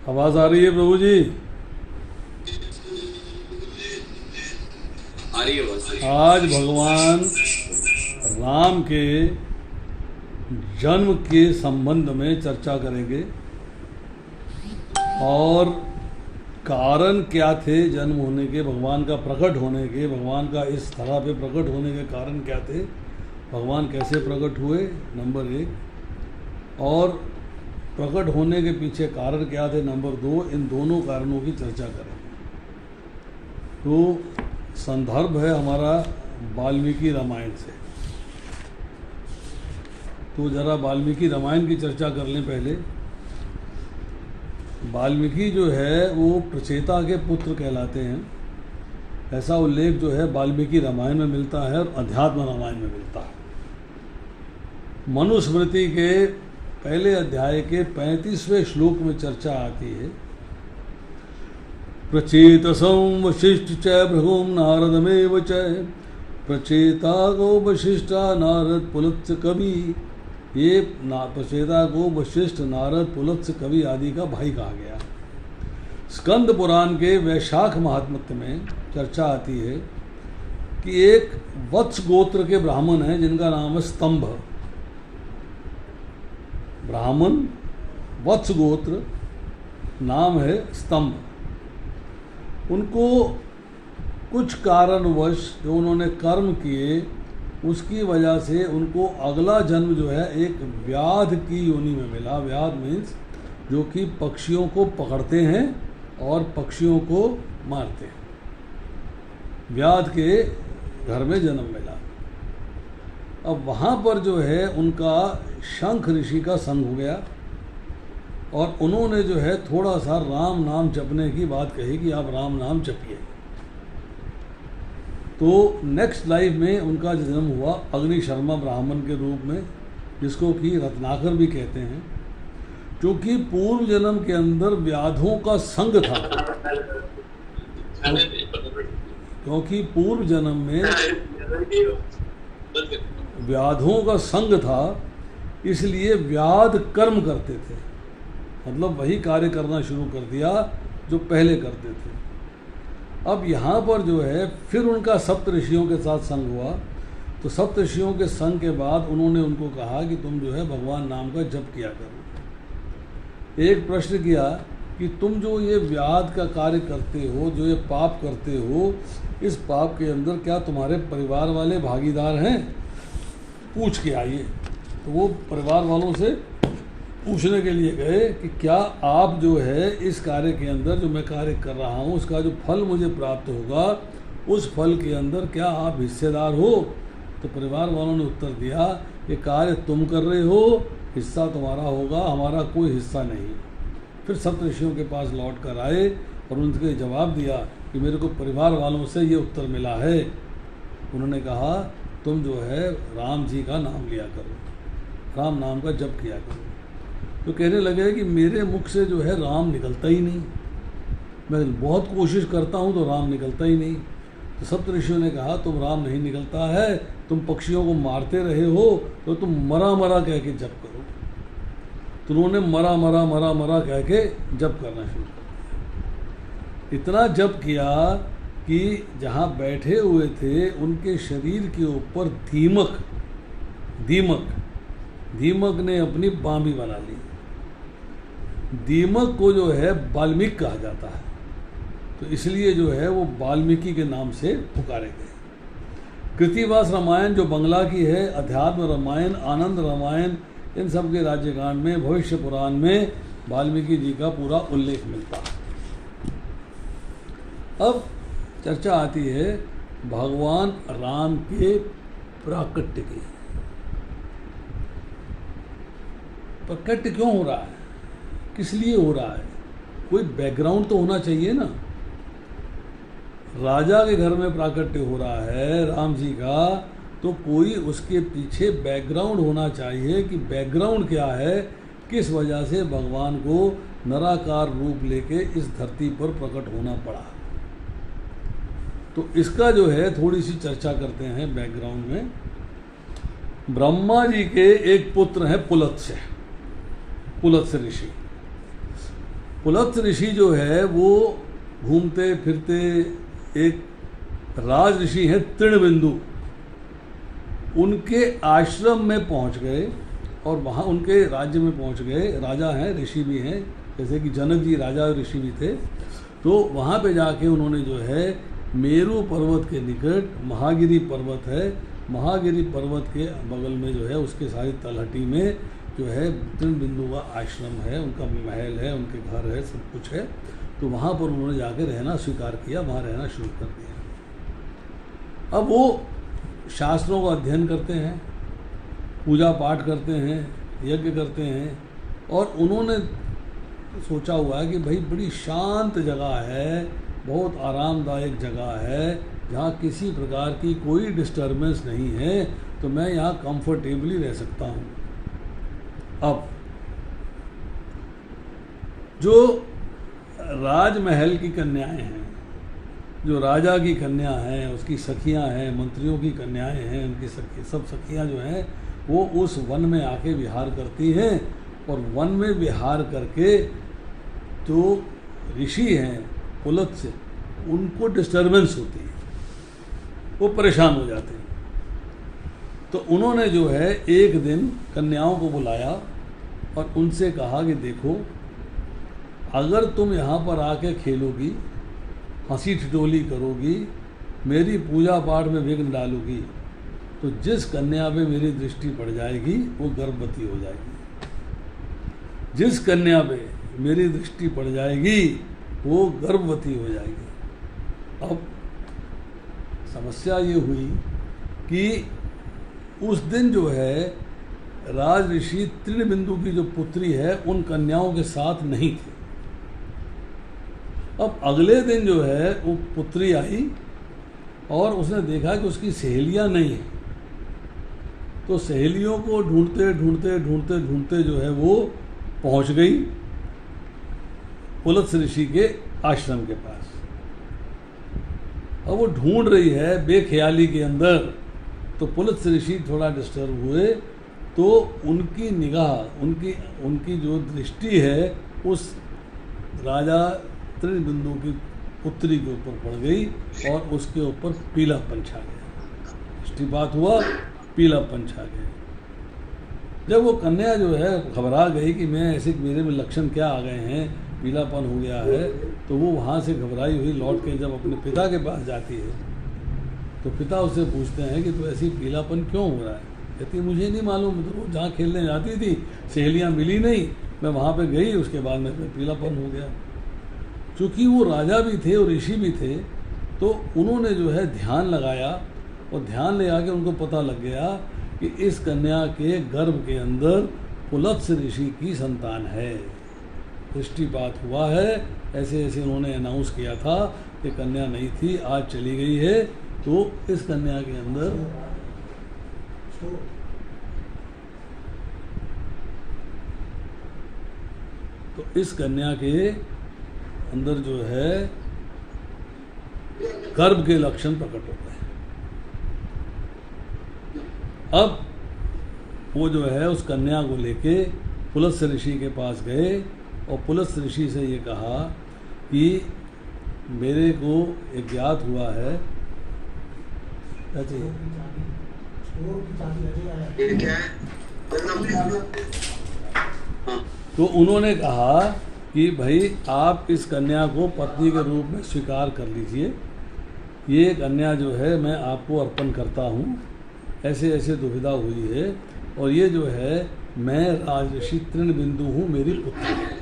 आवाज आ रही है प्रभु जी? आ रही है बस। आज भगवान राम के जन्म के संबंध में चर्चा करेंगे और कारण क्या थे जन्म होने के, भगवान का प्रकट होने के, भगवान का इस तरह पे प्रकट होने के कारण क्या थे, भगवान कैसे प्रकट हुए, नंबर 1, और प्रकट होने के पीछे कारण क्या थे, नंबर 2। इन दोनों कारणों की चर्चा करेंगे। तो संदर्भ है हमारा वाल्मीकि रामायण से। तो जरा वाल्मीकि रामायण की चर्चा कर लें पहले। वाल्मीकि जो है वो प्रचेता के पुत्र कहलाते हैं, ऐसा उल्लेख जो है वाल्मीकि रामायण में मिलता है और अध्यात्म रामायण में मिलता है। मनुस्मृति के पहले अध्याय के 35वें श्लोक में चर्चा आती है, प्रचेतसं वशिष्ठ च भृगुं नारदमेव च प्रचेता गो वशिष्ठा नारद पुलत्स्य कवि। ये प्रचेता को वशिष्ठ, नारद, पुलत्स्य कवि आदि का भाई कहा गया। स्कंद पुराण के वैशाख महात्म्य में चर्चा आती है कि एक वत्स गोत्र के ब्राह्मण हैं जिनका नाम है स्तंभ। ब्राह्मण वत्स गोत्र, नाम है स्तंभ। उनको कुछ कारणवश जो उन्होंने कर्म किए उसकी वजह से उनको अगला जन्म जो है एक व्याध की योनि में मिला। व्याध मीन्स जो कि पक्षियों को पकड़ते हैं और पक्षियों को मारते हैं। व्याध के घर में जन्म मिला। अब वहाँ पर जो है उनका शंख ऋषि का संग हो गया और उन्होंने जो है थोड़ा सा राम नाम जपने की बात कही कि आप राम नाम जपिए। तो नेक्स्ट लाइफ में उनका जन्म हुआ अग्नि शर्मा ब्राह्मण के रूप में, जिसको कि रत्नाकर भी कहते हैं, क्योंकि पूर्व जन्म के अंदर व्याधों का संग था। क्योंकि पूर्व जन्म में व्याधों का संग था, इसलिए व्याध कर्म करते थे, मतलब वही कार्य करना शुरू कर दिया जो पहले करते थे। अब यहाँ पर जो है फिर उनका सप्त ऋषियों के साथ संग हुआ। तो सप्त ऋषियों के संग के बाद उन्होंने उनको कहा कि तुम जो है भगवान नाम का जप किया करो। एक प्रश्न किया कि तुम जो ये व्याध का कार्य करते हो, जो ये पाप करते हो, इस पाप के अंदर क्या तुम्हारे परिवार वाले भागीदार हैं? पूछ के आइए। तो वो परिवार वालों से पूछने के लिए गए कि क्या आप जो है इस कार्य के अंदर, जो मैं कार्य कर रहा हूँ उसका जो फल मुझे प्राप्त होगा, उस फल के अंदर क्या आप हिस्सेदार हो? तो परिवार वालों ने उत्तर दिया, ये कार्य तुम कर रहे हो, हिस्सा तुम्हारा होगा, हमारा कोई हिस्सा नहीं। फिर सप्त ऋषियों के पास लौट कर आए और उनके जवाब दिया कि मेरे को परिवार वालों से ये उत्तर मिला है। उन्होंने कहा तुम जो है राम जी का नाम लिया करो, राम नाम का जप किया करो। तो कहने लगे कि मेरे मुख से जो है राम निकलता ही नहीं, मैं बहुत कोशिश करता हूँ तो राम निकलता ही नहीं। तो सप्त ऋषियों ने कहा तुम राम नहीं निकलता है, तुम पक्षियों को मारते रहे हो, तो तुम मरा मरा कह के जप करो। तो उन्होंने मरा मरा मरा मरा कह के जप करना शुरू कर दिया। इतना जप किया कि जहाँ बैठे हुए थे उनके शरीर के ऊपर दीमक ने अपनी बांबी बना ली। दीमक को जो है वाल्मीकि कहा जाता है, तो इसलिए जो है वो वाल्मीकि के नाम से पुकारे गए। कृतिवास रामायण जो बंगला की है, अध्यात्म रामायण, आनंद रामायण, इन सब के राज्यकांड में, भविष्य पुराण में वाल्मीकि जी का पूरा उल्लेख मिलता है। अब चर्चा आती है भगवान राम के प्राकट्य की। प्राकट्य क्यों हो रहा है, किस लिए हो रहा है? कोई बैकग्राउंड तो होना चाहिए ना। राजा के घर में प्राकट्य हो रहा है राम जी का, तो कोई उसके पीछे बैकग्राउंड होना चाहिए कि बैकग्राउंड क्या है, किस वजह से भगवान को नराकार रूप लेके इस धरती पर प्रकट होना पड़ा। तो इसका जो है थोड़ी सी चर्चा करते हैं बैकग्राउंड में। ब्रह्मा जी के एक पुत्र हैं पुलत्स्य ऋषि। पुलत्स्य ऋषि जो है वो घूमते फिरते एक राज ऋषि हैं तृणबिंदु, उनके आश्रम में पहुंच गए और वहाँ उनके राज्य में पहुंच गए। राजा हैं, ऋषि भी हैं, जैसे कि जनक जी राजा और ऋषि भी थे। तो वहाँ पे जाके उन्होंने जो है मेरू पर्वत के निकट महागिरी पर्वत है, महागिरी पर्वत के बगल में जो है उसके सारी तलहटी में जो है तृणबिंदु का आश्रम है, उनका महल है, उनके घर है, सब कुछ है। तो वहाँ पर उन्होंने जाके रहना स्वीकार किया, वहाँ रहना शुरू कर दिया। अब वो शास्त्रों का अध्ययन करते हैं, पूजा पाठ करते हैं, यज्ञ करते हैं, और उन्होंने सोचा हुआ है कि भाई बड़ी शांत जगह है, बहुत आरामदायक जगह है, जहाँ किसी प्रकार की कोई डिस्टर्बेंस नहीं है, तो मैं यहाँ कंफर्टेबली रह सकता हूँ। अब जो राजमहल की कन्याएं हैं, जो राजा की कन्या हैं, उसकी सखियां हैं, मंत्रियों की कन्याएं हैं, उनकी सब सखियां जो हैं वो उस वन में आके विहार करती हैं, और वन में विहार करके जो ऋषि हैं पुलत्स्य, उनको डिस्टर्बेंस होती है, वो परेशान हो जाते हैं। तो उन्होंने जो है एक दिन कन्याओं को बुलाया और उनसे कहा कि देखो, अगर तुम यहाँ पर आके खेलोगी, हंसी ठिठोली करोगी, मेरी पूजा पाठ में विघ्न डालोगी, तो जिस कन्या पे मेरी दृष्टि पड़ जाएगी वो गर्भवती हो जाएगी। जिस कन्या पे मेरी दृष्टि पड़ जाएगी वो गर्भवती हो जाएगी। अब समस्या ये हुई कि उस दिन जो है राज ऋषि तृणबिंदु की जो पुत्री है उन कन्याओं के साथ नहीं थी। अब अगले दिन जो है वो पुत्री आई और उसने देखा कि उसकी सहेलियां नहीं हैं, तो सहेलियों को ढूंढते ढूंढते ढूंढते ढूंढते जो है वो पहुंच गई पुलत्स्य ऋषि के आश्रम के पास। अब वो ढूंढ रही है बेख्याली के अंदर, तो पुलत्स्य ऋषि थोड़ा डिस्टर्ब हुए, तो उनकी निगाह, उनकी जो दृष्टि है उस राजा तृणबिंदु की पुत्री के ऊपर पड़ गई और उसके ऊपर पीलापन छा गया। दृष्टिपात हुआ, पीलापन छा गया। जब वो कन्या जो है घबरा गई कि मैं ऐसे, मेरे में लक्षण क्या आ गए हैं, पीलापन हो गया है, तो वो वहाँ से घबराई हुई लौट के जब अपने पिता के पास जाती है, तो पिता उससे पूछते हैं कि तो ऐसी पीलापन क्यों हो रहा है? कहती मुझे नहीं मालूम, तो वो जहाँ खेलने जाती थी सहेलियाँ मिली नहीं, मैं वहाँ पे गई, उसके बाद में पीलापन हो गया। चूँकि वो राजा भी थे और ऋषि भी थे, तो उन्होंने जो है ध्यान लगाया, और ध्यान लगा के उनको पता लग गया कि इस कन्या के गर्भ के अंदर पुलत्स्य ऋषि की संतान है। दृष्टिपात हुआ है, ऐसे ऐसे उन्होंने अनाउंस किया था कि कन्या नहीं थी, आज चली गई है। तो इस कन्या के अंदर जो है गर्भ के लक्षण प्रकट हो गए। अब वो जो है उस कन्या को लेके पुलत्स्य ऋषि के पास गए और पुलत्स्य ऋषि से ये कहा कि मेरे को एक ज्ञात हुआ है, क्या चाहिए? तो उन्होंने कहा कि भाई आप इस कन्या को पत्नी के रूप में स्वीकार कर लीजिए, ये कन्या जो है मैं आपको अर्पण करता हूँ, ऐसे ऐसे दुविधा हुई है, और ये जो है मैं राजऋषि तृणबिंदु हूँ, मेरी पुत्री है।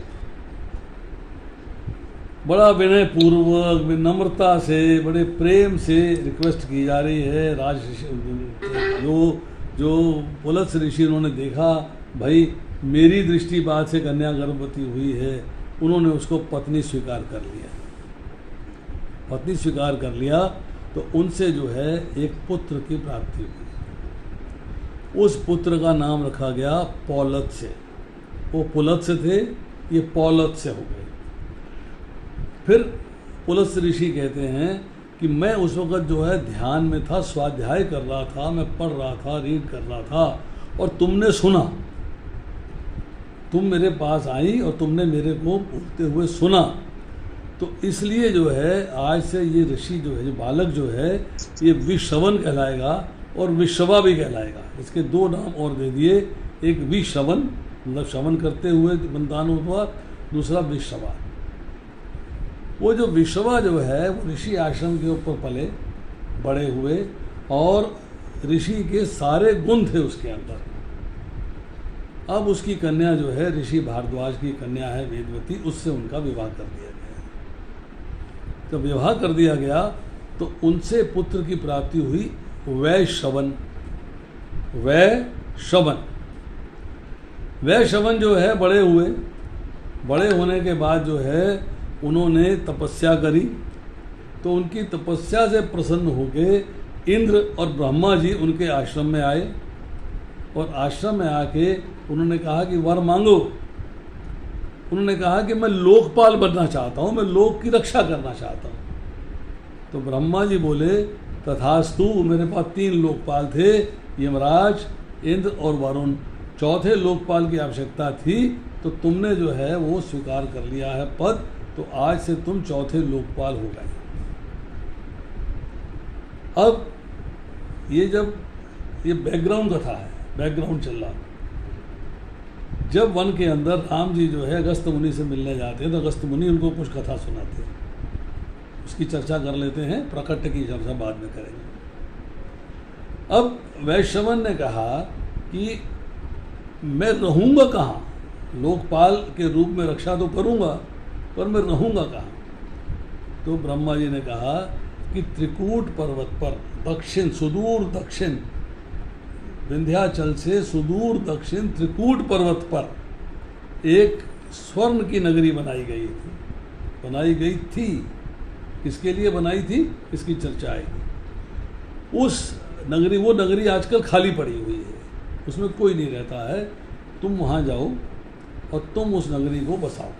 बड़ा विनय पूर्वक, विनम्रता से, बड़े प्रेम से रिक्वेस्ट की जा रही है। राजऋषि जो पुलत्स्य ऋषि, उन्होंने देखा भाई मेरी दृष्टिपात से कन्या गर्भवती हुई है, उन्होंने उसको पत्नी स्वीकार कर लिया। पत्नी स्वीकार कर लिया तो उनसे जो है एक पुत्र की प्राप्ति हुई। उस पुत्र का नाम रखा गया पौलत्स्य। वो पुलत्स्य थे, ये पौलत्स्य हो गए। फिर पुलत्स्य ऋषि कहते हैं कि मैं उस वक़्त जो है ध्यान में था, स्वाध्याय कर रहा था, मैं पढ़ रहा था, रीड कर रहा था, और तुमने तुम मेरे पास आई और तुमने मेरे को बोलते हुए सुना, तो इसलिए जो है आज से ये ऋषि जो है, जो बालक जो है, ये विश्रवण कहलाएगा और विश्रवा भी कहलाएगा। इसके दो नाम और दे दिए, एक विश्रवण मतलब श्रवण करते हुए संतान हुआ, दूसरा विश्रवा। वो जो विश्रवा जो है वो ऋषि आश्रम के ऊपर पले बड़े हुए और ऋषि के सारे गुण थे उसके अंदर। अब उसकी कन्या जो है ऋषि भारद्वाज की कन्या है वेदवती, उससे उनका विवाह कर दिया गया। जब विवाह कर दिया गया तो उनसे पुत्र की प्राप्ति हुई वैश्रवण। वैश्रवण जो है बड़े हुए, बड़े होने के बाद जो है उन्होंने तपस्या करी, तो उनकी तपस्या से प्रसन्न होके इंद्र और ब्रह्मा जी उनके आश्रम में आए और आश्रम में आके उन्होंने कहा कि वर मांगो। उन्होंने कहा कि मैं लोकपाल बनना चाहता हूँ, मैं लोक की रक्षा करना चाहता हूँ। तो ब्रह्मा जी बोले तथास्तु। मेरे पास 3 लोकपाल थे, यमराज, इंद्र और वरुण। चौथे लोकपाल की आवश्यकता थी, तो तुमने जो है वो स्वीकार कर लिया है पद, तो आज से तुम चौथे लोकपाल हो गए। अब ये जब ये बैकग्राउंड कथा है, बैकग्राउंड चल रहा। जब वन के अंदर राम जी जो है अगस्त मुनि से मिलने जाते हैं तो अगस्त मुनि उनको कुछ कथा सुनाते हैं, उसकी चर्चा कर लेते हैं, प्रकट की चर्चा बाद में करेंगे। अब वैश्रवण ने कहा कि मैं रहूँगा कहाँ, लोकपाल के रूप में रक्षा तो करूँगा पर मैं रहूँगा कहाँ। तो ब्रह्मा जी ने कहा कि त्रिकूट पर्वत पर दक्षिण, सुदूर दक्षिण, विंध्याचल से सुदूर दक्षिण त्रिकूट पर्वत पर एक स्वर्ण की नगरी बनाई गई थी। किसके लिए बनाई थी, इसकी चर्चा आएगी। उस नगरी, वो नगरी आजकल खाली पड़ी हुई है, उसमें कोई नहीं रहता है। तुम वहाँ जाओ और तुम उस नगरी को बसाओ।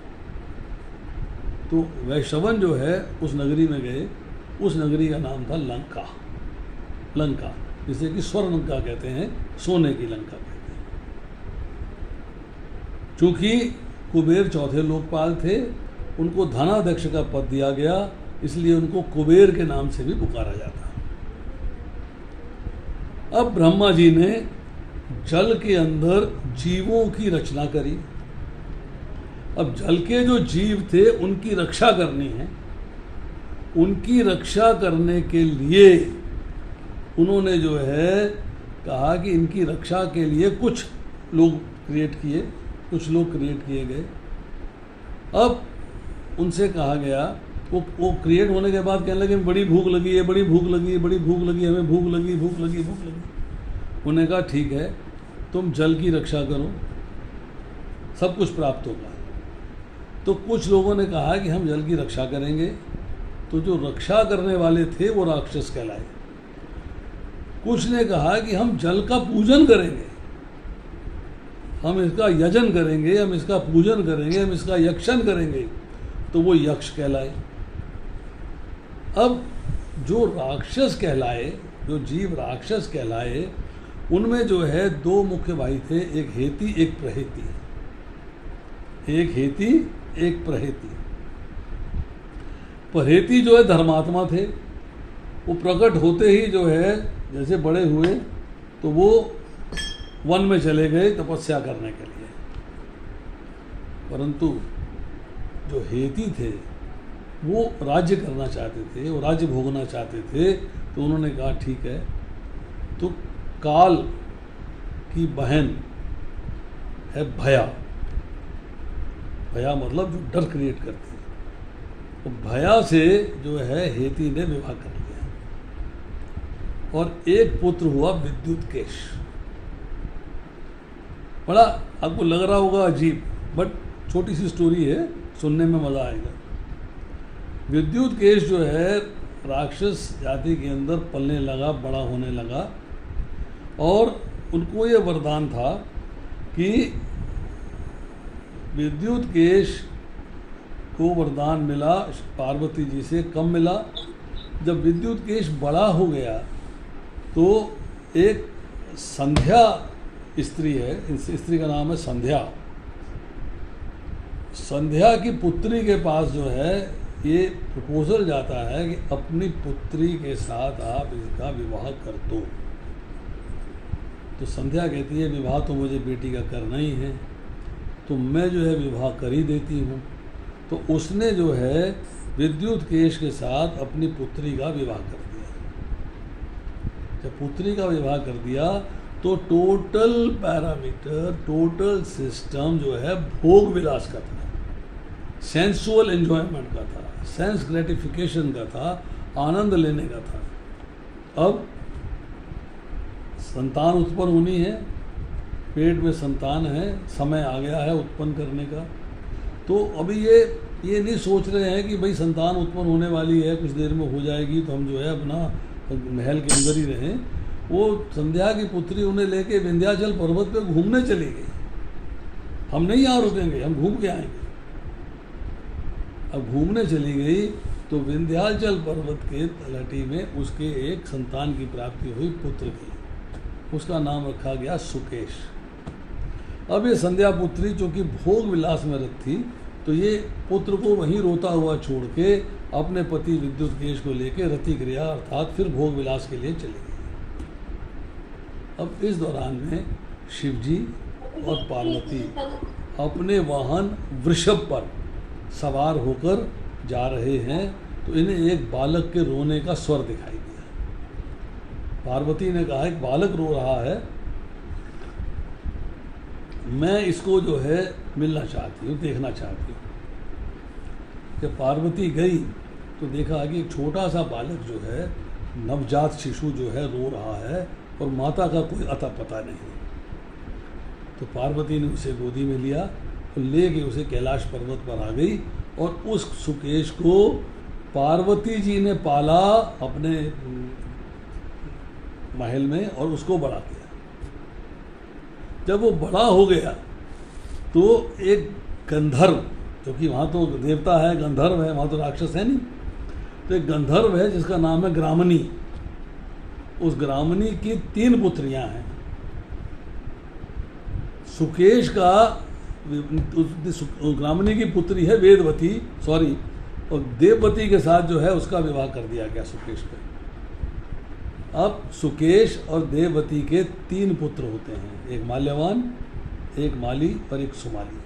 तो वैश्रवण जो है उस नगरी में गए। उस नगरी का नाम था लंका, जिसे कि स्वर्ण लंका कहते हैं, सोने की लंका कहते हैं। चूँकि कुबेर चौथे लोकपाल थे, उनको धनाध्यक्ष का पद दिया गया, इसलिए उनको कुबेर के नाम से भी पुकारा जाता। अब ब्रह्मा जी ने जल के अंदर जीवों की रचना करी। अब जल के जो जीव थे उनकी रक्षा करनी है। उनकी रक्षा करने के लिए उन्होंने जो है कहा कि इनकी रक्षा के लिए कुछ लोग क्रिएट किए गए। अब उनसे कहा गया, वो क्रिएट होने के बाद कहने लगे बड़ी भूख लगी है, हमें भूख लगी। उन्होंने कहा ठीक है, तुम जल की रक्षा करो, सब कुछ प्राप्त होगा। तो कुछ लोगों ने कहा कि हम जल की रक्षा करेंगे, तो जो रक्षा करने वाले थे वो राक्षस कहलाए। कुछ ने कहा कि हम जल का पूजन करेंगे, हम इसका यजन करेंगे, हम इसका पूजन करेंगे, हम इसका यक्षन करेंगे, तो वो यक्ष कहलाए। अब जो राक्षस कहलाए, जो जीव राक्षस कहलाए, उनमें जो है 2 मुख्य भाई थे, एक हेती एक प्रहेती। परहेती जो है धर्मात्मा थे, वो प्रकट होते ही जो है जैसे बड़े हुए तो वो वन में चले गए तपस्या करने के लिए। परंतु जो हेती थे वो राज्य करना चाहते थे, वो राज्य भोगना चाहते थे, तो उन्होंने कहा ठीक है, तो काल की बहन है भया मतलब जो डर क्रिएट करती है, तो भया से जो है हेती ने विवाह कर लिया और एक पुत्र हुआ विद्युतकेश। बड़ा आपको लग रहा होगा अजीब, बट छोटी सी स्टोरी है, सुनने में मज़ा आएगा। विद्युतकेश जो है राक्षस जाति के अंदर पलने लगा, बड़ा होने लगा, और उनको ये वरदान था कि विद्युतकेश को वरदान मिला पार्वती जी से, कब मिला, जब विद्युतकेश बड़ा हो गया तो एक संध्या स्त्री है, इस स्त्री का नाम है संध्या, संध्या की पुत्री के पास जो है ये प्रपोजल जाता है कि अपनी पुत्री के साथ आप इसका विवाह कर दो। तो संध्या कहती है विवाह तो मुझे बेटी का करना ही है, तो मैं जो है विवाह कर ही देती हूँ। तो उसने जो है विद्युत केश के साथ अपनी पुत्री का विवाह कर दिया। जब पुत्री का विवाह कर दिया तो टोटल पैरामीटर, टोटल सिस्टम जो है भोग विलास का था, सेंसुअल एंजॉयमेंट का था, सेंस ग्रेटिफिकेशन का था, आनंद लेने का था। अब संतान उत्पन्न होनी है, पेट में संतान है, समय आ गया है उत्पन्न करने का। तो अभी ये नहीं सोच रहे हैं कि भाई संतान उत्पन्न होने वाली है, कुछ देर में हो जाएगी तो हम जो है अपना महल के अंदर ही रहें। वो संध्या की पुत्री उन्हें लेके विंध्याचल पर्वत पे घूमने चली गई। हम नहीं यहाँ रुकेंगे, हम घूम के आएंगे। अब घूमने चली गई तो विंध्याचल पर्वत के तलहटी में उसके एक संतान की प्राप्ति हुई, पुत्र की। उसका नाम रखा गया सुकेश। अब ये संध्या पुत्री चूँकि भोग विलास में रत थी, तो ये पुत्र को वहीं रोता हुआ छोड़ के अपने पति विद्युत केश को लेकर रति क्रिया अर्थात फिर भोग विलास के लिए चली गई। अब इस दौरान में शिवजी और पार्वती अपने वाहन वृषभ पर सवार होकर जा रहे हैं, तो इन्हें एक बालक के रोने का स्वर दिखाई दिया। पार्वती ने कहा एक बालक रो रहा है, मैं इसको जो है मिलना चाहती हूँ, देखना चाहती हूँ। जब पार्वती गई तो देखा कि एक छोटा सा बालक जो है, नवजात शिशु जो है रो रहा है और माता का कोई अता पता नहीं। तो पार्वती ने उसे गोदी में लिया और ले के उसे कैलाश पर्वत पर आ गई और उस सुकेश को पार्वती जी ने पाला अपने महल में और उसको बड़ा किया। जब वो बड़ा हो गया तो एक गंधर्व, क्योंकि वहाँ तो देवता है, गंधर्व है, वहाँ तो राक्षस है नहीं, तो एक गंधर्व है जिसका नाम है ग्रामनी। उस ग्रामनी की 3 पुत्रियां हैं। सुकेश का ग्रामनी की पुत्री है वेदवती, और देववती के साथ जो है उसका विवाह कर दिया गया सुकेश पे। अब सुकेश और देववती के 3 पुत्र होते हैं, एक माल्यवान, एक माली और एक सुमाली।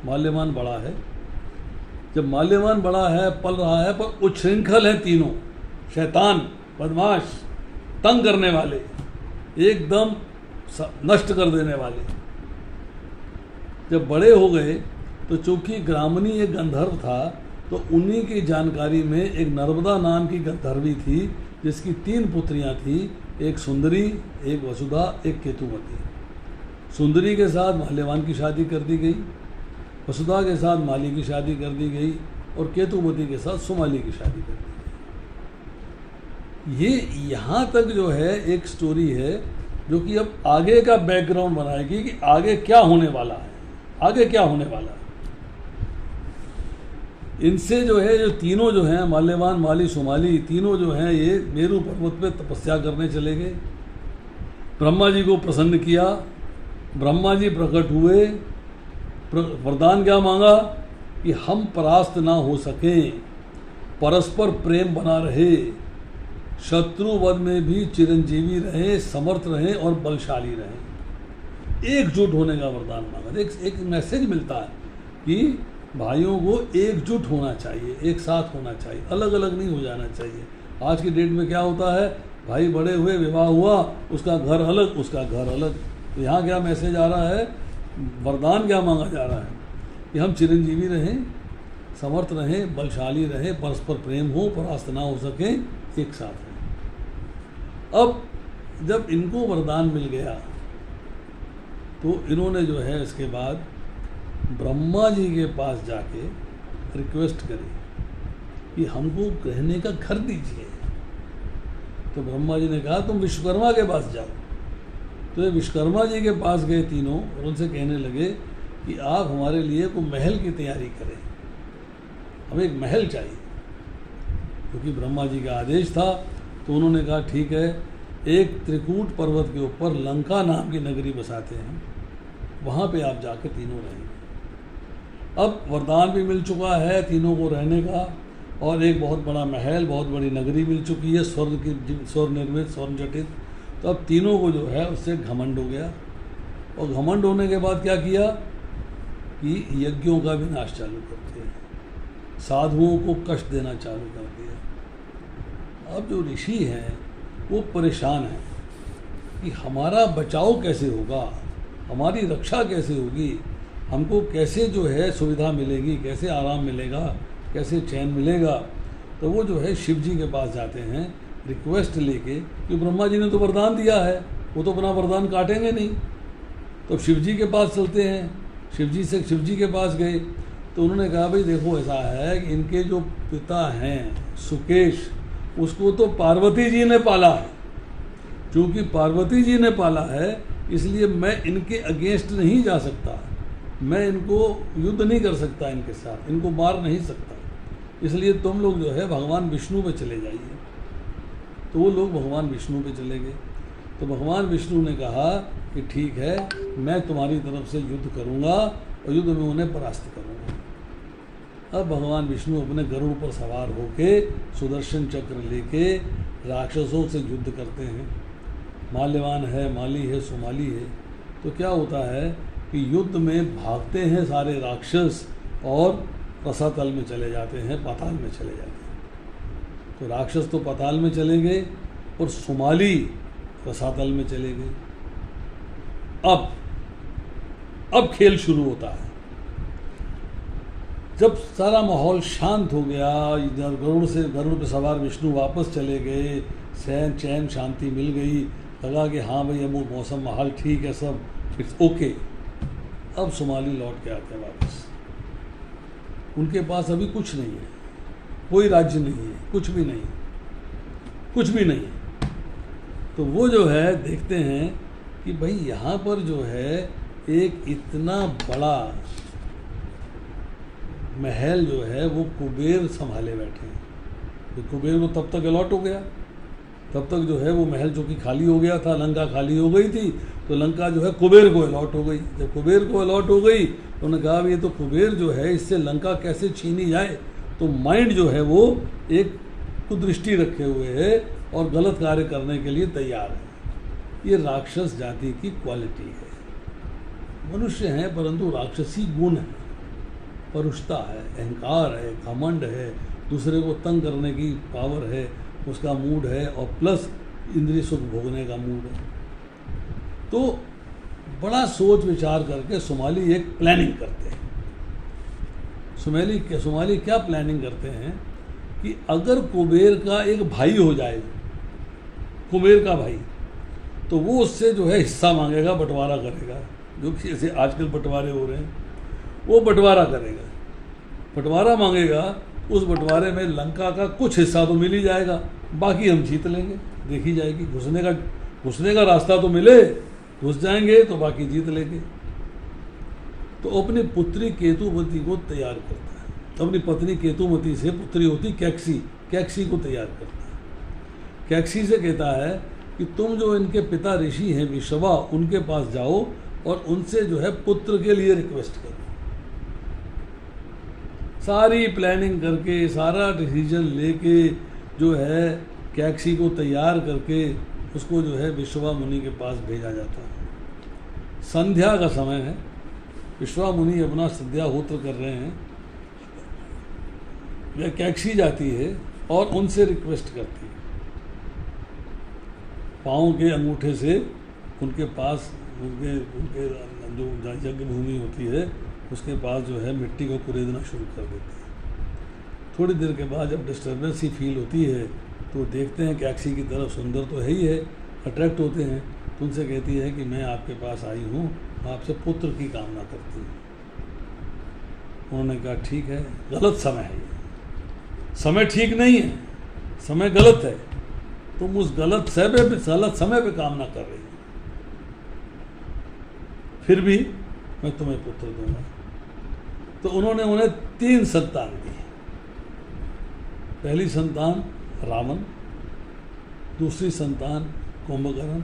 माल्यवान बड़ा है। जब माल्यवान बड़ा है, पल रहा है, पर उच्छृंखल है तीनों, शैतान, बदमाश, तंग करने वाले, एकदम नष्ट कर देने वाले। जब बड़े हो गए तो चूंकि ग्रामनी एक गंधर्व था, तो उन्हीं की जानकारी में एक नर्मदा नाम की गंधर्वी थी जिसकी 3 पुत्रियां थी, एक सुंदरी, एक वसुधा, एक केतुमती। सुंदरी के साथ माल्यवान की शादी कर दी गई, वसुधा के साथ माली की शादी कर दी गई और केतुमती के साथ सुमाली की शादी कर दी गई। ये यहाँ तक जो है एक स्टोरी है जो कि अब आगे का बैकग्राउंड बनाएगी कि आगे क्या होने वाला है, आगे क्या होने वाला है। इनसे जो है, जो तीनों जो हैं, माल्यवान, माली, सुमाली, तीनों जो हैं ये मेरू पर्वत पे तपस्या करने चले गए। ब्रह्मा जी को प्रसन्न किया, ब्रह्मा जी प्रकट हुए, वरदान क्या मांगा कि हम परास्त ना हो सकें, परस्पर प्रेम बना रहे, शत्रु वध में भी चिरंजीवी रहे, समर्थ रहें और बलशाली रहें। एकजुट होने का वरदान मांगा। एक मैसेज मिलता है कि भाइयों को एकजुट होना चाहिए, एक साथ होना चाहिए, अलग अलग नहीं हो जाना चाहिए। आज की डेट में क्या होता है, भाई बड़े हुए, विवाह हुआ, उसका घर अलग, उसका घर अलग। तो यहाँ क्या मैसेज आ रहा है, वरदान क्या मांगा जा रहा है कि हम चिरंजीवी रहें, समर्थ रहें, बलशाली रहें, परस्पर प्रेम हो, परास्त ना हो सके, एक साथ रहें। अब जब इनको वरदान मिल गया तो इन्होंने जो है इसके बाद ब्रह्मा जी के पास जाके रिक्वेस्ट करी कि हमको रहने का घर दीजिए। तो ब्रह्मा जी ने कहा तुम विश्वकर्मा के पास जाओ। तो ये विश्वकर्मा जी के पास गए तीनों और उनसे कहने लगे कि आप हमारे लिए कोई महल की तैयारी करें, हमें एक महल चाहिए। क्योंकि ब्रह्मा जी का आदेश था तो उन्होंने कहा ठीक है, एक त्रिकूट पर्वत के ऊपर लंका नाम की नगरी बसाते हैं, वहाँ पे आप जाके तीनों रहेंगे। अब वरदान भी मिल चुका है तीनों को रहने का, और एक बहुत बड़ा महल, बहुत बड़ी नगरी मिल चुकी है, स्वर्ण निर्मित, स्वर्ण जटित। तो अब तीनों को जो है उससे घमंड हो गया, और घमंड होने के बाद क्या किया कि यज्ञों का विनाश चालू कर दिया, साधुओं को कष्ट देना चालू कर दिया। अब जो ऋषि हैं वो परेशान हैं कि हमारा बचाव कैसे होगा, हमारी रक्षा कैसे होगी, हमको कैसे जो है सुविधा मिलेगी, कैसे आराम मिलेगा, कैसे चैन मिलेगा। तो वो जो है शिव जी के पास जाते हैं रिक्वेस्ट लेके, कि ब्रह्मा जी ने तो वरदान दिया है, वो तो अपना वरदान काटेंगे नहीं। तो शिव जी के पास चलते हैं, शिव जी के पास गए तो उन्होंने कहा भाई देखो ऐसा है कि इनके जो पिता हैं सुकेश, उसको तो पार्वती जी ने पाला है, क्योंकि पार्वती जी ने पाला है इसलिए मैं इनके अगेंस्ट नहीं जा सकता, मैं इनको युद्ध नहीं कर सकता, इनके साथ इनको मार नहीं सकता, इसलिए तुम लोग जो है भगवान विष्णु पे चले जाइए। तो वो लोग भगवान विष्णु पे चले गए। तो भगवान विष्णु ने कहा कि ठीक है, मैं तुम्हारी तरफ से युद्ध करूंगा और युद्ध में उन्हें परास्त करूंगा। अब भगवान विष्णु अपने गरुड़ पर सवार होके सुदर्शन चक्र लेके राक्षसों से युद्ध करते हैं। माल्यवान है, माली है, सुमाली है। तो क्या होता है कि युद्ध में भागते हैं सारे राक्षस और रसातल में चले जाते हैं, पाताल में चले जाते हैं। तो राक्षस तो पाताल में चले गए और सुमाली रसातल में चले गए। अब खेल शुरू होता है। जब सारा माहौल शांत हो गया, गरुड़ पे सवार विष्णु वापस चले गए, चैन शांति मिल गई, लगा कि हाँ भाई अब मौसम माहौल ठीक है, सब इट्स ओके। अब सुमाली लौट के आते हैं वापस। उनके पास अभी कुछ नहीं है, कोई राज्य नहीं है, कुछ भी नहीं। तो वो जो है देखते हैं कि भाई यहाँ पर जो है एक इतना बड़ा महल जो है वो कुबेर संभाले बैठे हैं। तो कुबेर को तब तक अलॉट हो गया, तब तक जो है वो महल जो कि खाली हो गया था, लंका खाली हो गई थी, तो लंका जो है कुबेर को अलॉट हो गई। जब कुबेर को अलॉट हो गई तो उन्होंने कहा ये तो कुबेर जो है इससे लंका कैसे छीनी जाए। तो माइंड जो है वो एक कुदृष्टि रखे हुए है और गलत कार्य करने के लिए तैयार है। ये राक्षस जाति की क्वालिटी है। मनुष्य हैं परंतु राक्षसी गुण है, परुषता है, अहंकार है, घमंड है, दूसरे को तंग करने की पावर है, उसका मूड है, और प्लस इंद्रिय सुख भोगने का मूड है। तो बड़ा सोच विचार करके सुमाली एक प्लानिंग करते हैं। सुमाली क्या प्लानिंग करते हैं कि अगर कुबेर का एक भाई हो जाए, कुबेर का भाई, तो वो उससे जो है हिस्सा मांगेगा, बंटवारा करेगा, जो कि जैसे आजकल बंटवारे हो रहे हैं, वो बंटवारा करेगा, बंटवारा मांगेगा। उस बंटवारे में लंका का कुछ हिस्सा तो मिल ही जाएगा, बाकी हम जीत लेंगे, देखी जाएगी। घुसने का रास्ता तो मिले, घुस जाएंगे तो बाकी जीत लेंगे। तो अपनी पुत्री केतुमती को तैयार करता है। अपनी पत्नी केतुमती से पुत्री होती कैक्सी को तैयार करता है। कैक्सी से कहता है कि तुम जो इनके पिता ऋषि हैं विश्वा, उनके पास जाओ और उनसे जो है पुत्र के लिए रिक्वेस्ट करो। सारी प्लानिंग करके, सारा डिसीजन लेके जो है कैक्सी को तैयार करके उसको जो है विश्वा मुनि के पास भेजा जाता है। संध्या का समय है, विश्वा मुनि अपना संध्याहोत्र कर रहे हैं। वह कैक्सी जाती है और उनसे रिक्वेस्ट करती है, पाँव के अंगूठे से उनके पास उनके जो यज्ञ भूमि होती है उसके पास जो है मिट्टी को कुरेदना शुरू कर देती है। थोड़ी देर के बाद जब डिस्टर्बेंस ही फील होती है तो देखते हैं कैक्सी की तरफ, सुंदर तो है ही है, अट्रैक्ट होते हैं। तो उनसे कहती है कि मैं आपके पास आई हूँ, आपसे पुत्र की कामना करती हूँ। उन्होंने कहा ठीक है, गलत समय है, ये समय ठीक नहीं है, समय गलत है, तुम उस गलत समय पे कामना कर रही हो, फिर भी मैं तुम्हें पुत्र दूंगा। तो उन्होंने उन्हें 3 संतान दी। पहली संतान रावण, दूसरी संतान कुंभकर्ण,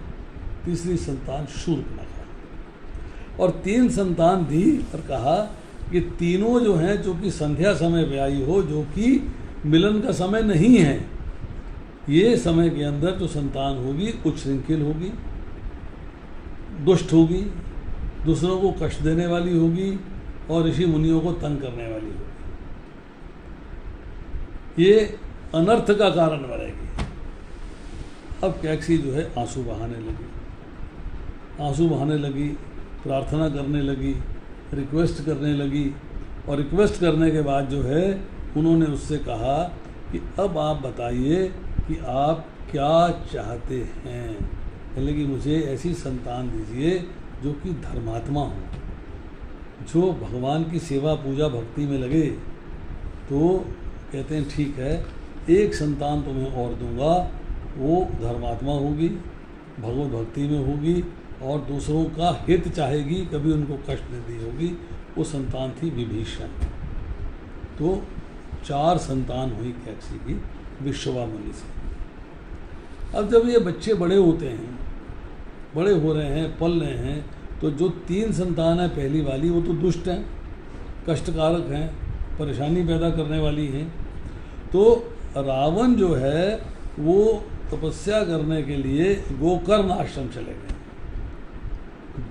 तीसरी संतान शूर्पणखा। और 3 संतान दी और कहा कि तीनों जो हैं, जो कि संध्या समय पे आई हो, जो कि मिलन का समय नहीं है, ये समय के अंदर जो संतान होगी उच्छृंखल होगी, दुष्ट होगी, दूसरों को कष्ट देने वाली होगी और ऋषि मुनियों को तंग करने वाली होगी। ये अनर्थ का कारण बनेगी। अब कैकसी जो है आंसू बहाने लगी, प्रार्थना करने लगी, रिक्वेस्ट करने लगी, और रिक्वेस्ट करने के बाद जो है उन्होंने उससे कहा कि अब आप बताइए कि आप क्या चाहते हैं। कहने कि मुझे ऐसी संतान दीजिए जो कि धर्मात्मा हो, जो भगवान की सेवा पूजा भक्ति में लगे। तो कहते हैं ठीक है, एक संतान तुम्हें और दूंगा, वो धर्मात्मा होगी, भगवत भक्ति में होगी और दूसरों का हित चाहेगी, कभी उनको कष्ट नहीं दी होगी। वो संतान थी विभीषण। तो 4 संतान हुई कैकसी की विश्रवा मुनि से। अब जब ये बच्चे बड़े होते हैं, बड़े हो रहे हैं, पल रहे हैं, तो जो 3 संतान है पहली वाली, वो तो दुष्ट हैं, कष्टकारक हैं, परेशानी पैदा करने वाली हैं। तो रावण जो है वो तपस्या करने के लिए गोकर्ण आश्रम चले गए।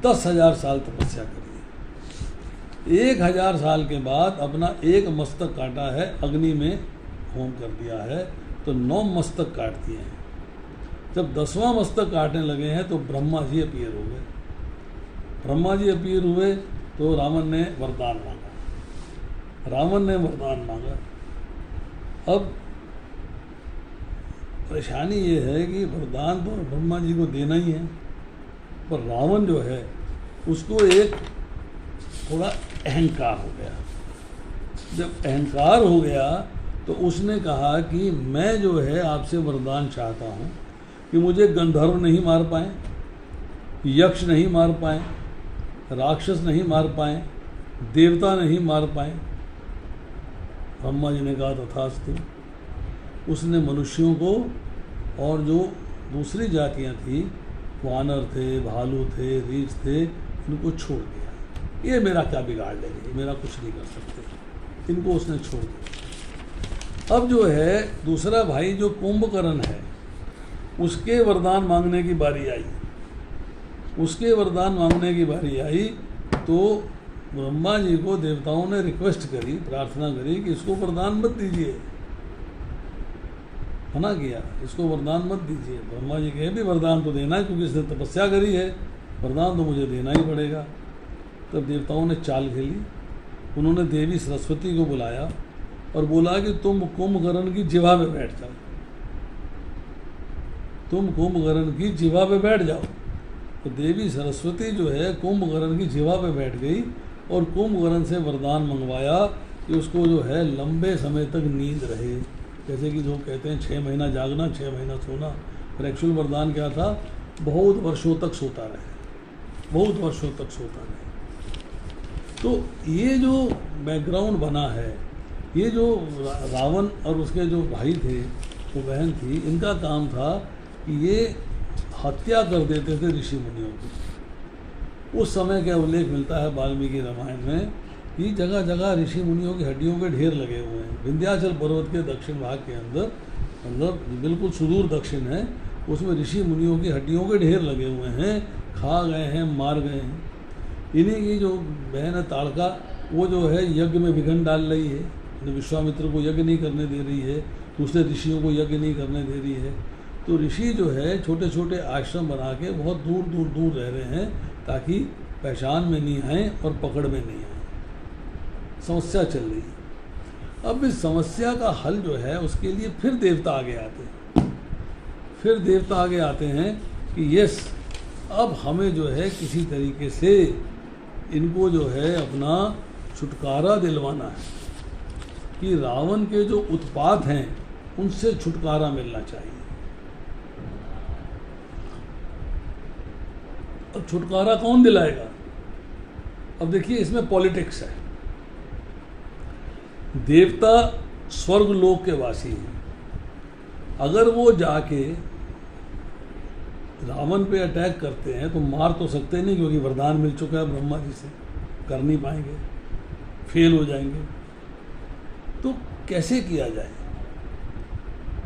10,000 साल तपस्या करी। 1,000 साल के बाद अपना एक मस्तक काटा है, अग्नि में होम कर दिया है, तो 9 मस्तक काट दिए हैं। जब 10वां मस्तक काटने लगे हैं तो ब्रह्मा जी अपीयर हो गए। ब्रह्मा जी अपीयर हुए तो रावण ने वरदान मांगा। अब परेशानी ये है कि वरदान तो ब्रह्मा जी को देना ही है, पर रावण जो है उसको एक थोड़ा अहंकार हो गया। जब अहंकार हो गया तो उसने कहा कि मैं जो है आपसे वरदान चाहता हूँ कि मुझे गंधर्व नहीं मार पाए, यक्ष नहीं मार पाए, राक्षस नहीं मार पाए, देवता नहीं मार पाए। ब्रह्मा जी ने कहा तथास्तु। उसने मनुष्यों को और जो दूसरी जातियां थी, वानर थे, भालू थे, रीछ थे, इनको छोड़ दिया। ये मेरा क्या बिगाड़ लेंगे, मेरा कुछ नहीं कर सकते, इनको उसने छोड़ दिया। अब जो है दूसरा भाई जो कुंभकर्ण है, उसके वरदान मांगने की बारी आई। तो ब्रह्मा जी को देवताओं ने रिक्वेस्ट करी, प्रार्थना करी कि इसको वरदान मत दीजिए, मना किया, इसको वरदान मत दीजिए। ब्रह्मा जी कहे भी वरदान तो देना है, क्योंकि इसने तपस्या करी है, वरदान तो मुझे देना ही पड़ेगा। तब देवताओं ने चाल खेली। उन्होंने देवी सरस्वती को बुलाया और बोला कि तुम कुंभकर्ण की जिह्वा पे बैठ जाओ, तुम कुंभकर्ण की जिह्वा पे बैठ जाओ। तो देवी सरस्वती जो है कुंभकर्ण की जिह्वा पे बैठ गई और कुंभकर्ण से वरदान मंगवाया कि उसको जो है लंबे समय तक नींद रहे। जैसे कि जो कहते हैं 6 महीना जागना, 6 महीना सोना, पर एक्चुअल वरदान क्या था, बहुत वर्षों तक सोता रहे, बहुत वर्षों तक सोता रहे। तो ये जो बैकग्राउंड बना है, ये जो रावण और उसके जो भाई थे, वो बहन थी, इनका काम था कि ये हत्या कर देते थे ऋषि मुनियों की। उस समय का उल्लेख मिलता है वाल्मीकि रामायण में कि जगह जगह ऋषि मुनियों की हड्डियों के ढेर लगे हुए हैं। विंध्याचल पर्वत के दक्षिण भाग के अंदर, मतलब बिल्कुल सुदूर दक्षिण है, उसमें ऋषि मुनियों की हड्डियों के ढेर लगे हुए हैं, खा गए हैं, मार गए हैं। इन्हीं की जो बहन है ताड़का, वो जो है यज्ञ में विघ्न डाल रही है, विश्वामित्र को यज्ञ नहीं करने दे रही है, दूसरे ऋषियों को यज्ञ नहीं करने दे रही है। तो ऋषि जो है छोटे छोटे आश्रम बना के बहुत दूर दूर दूर रह रहे हैं, ताकि पहचान में नहीं आए और पकड़ में नहीं आए। समस्या चल रही है। अब इस समस्या का हल जो है उसके लिए फिर देवता आगे आते हैं कि यस, अब हमें जो है किसी तरीके से इनको जो है अपना छुटकारा दिलवाना है, कि रावण के जो उत्पात हैं उनसे छुटकारा मिलना चाहिए। अब छुटकारा कौन दिलाएगा? अब देखिए, इसमें पॉलिटिक्स है। देवता स्वर्ग लोक के वासी हैं, अगर वो जाके रावण पे अटैक करते हैं तो मार तो सकते नहीं, क्योंकि वरदान मिल चुका है ब्रह्मा जी से, कर नहीं पाएंगे। फेल हो जाएंगे। तो कैसे किया जाए?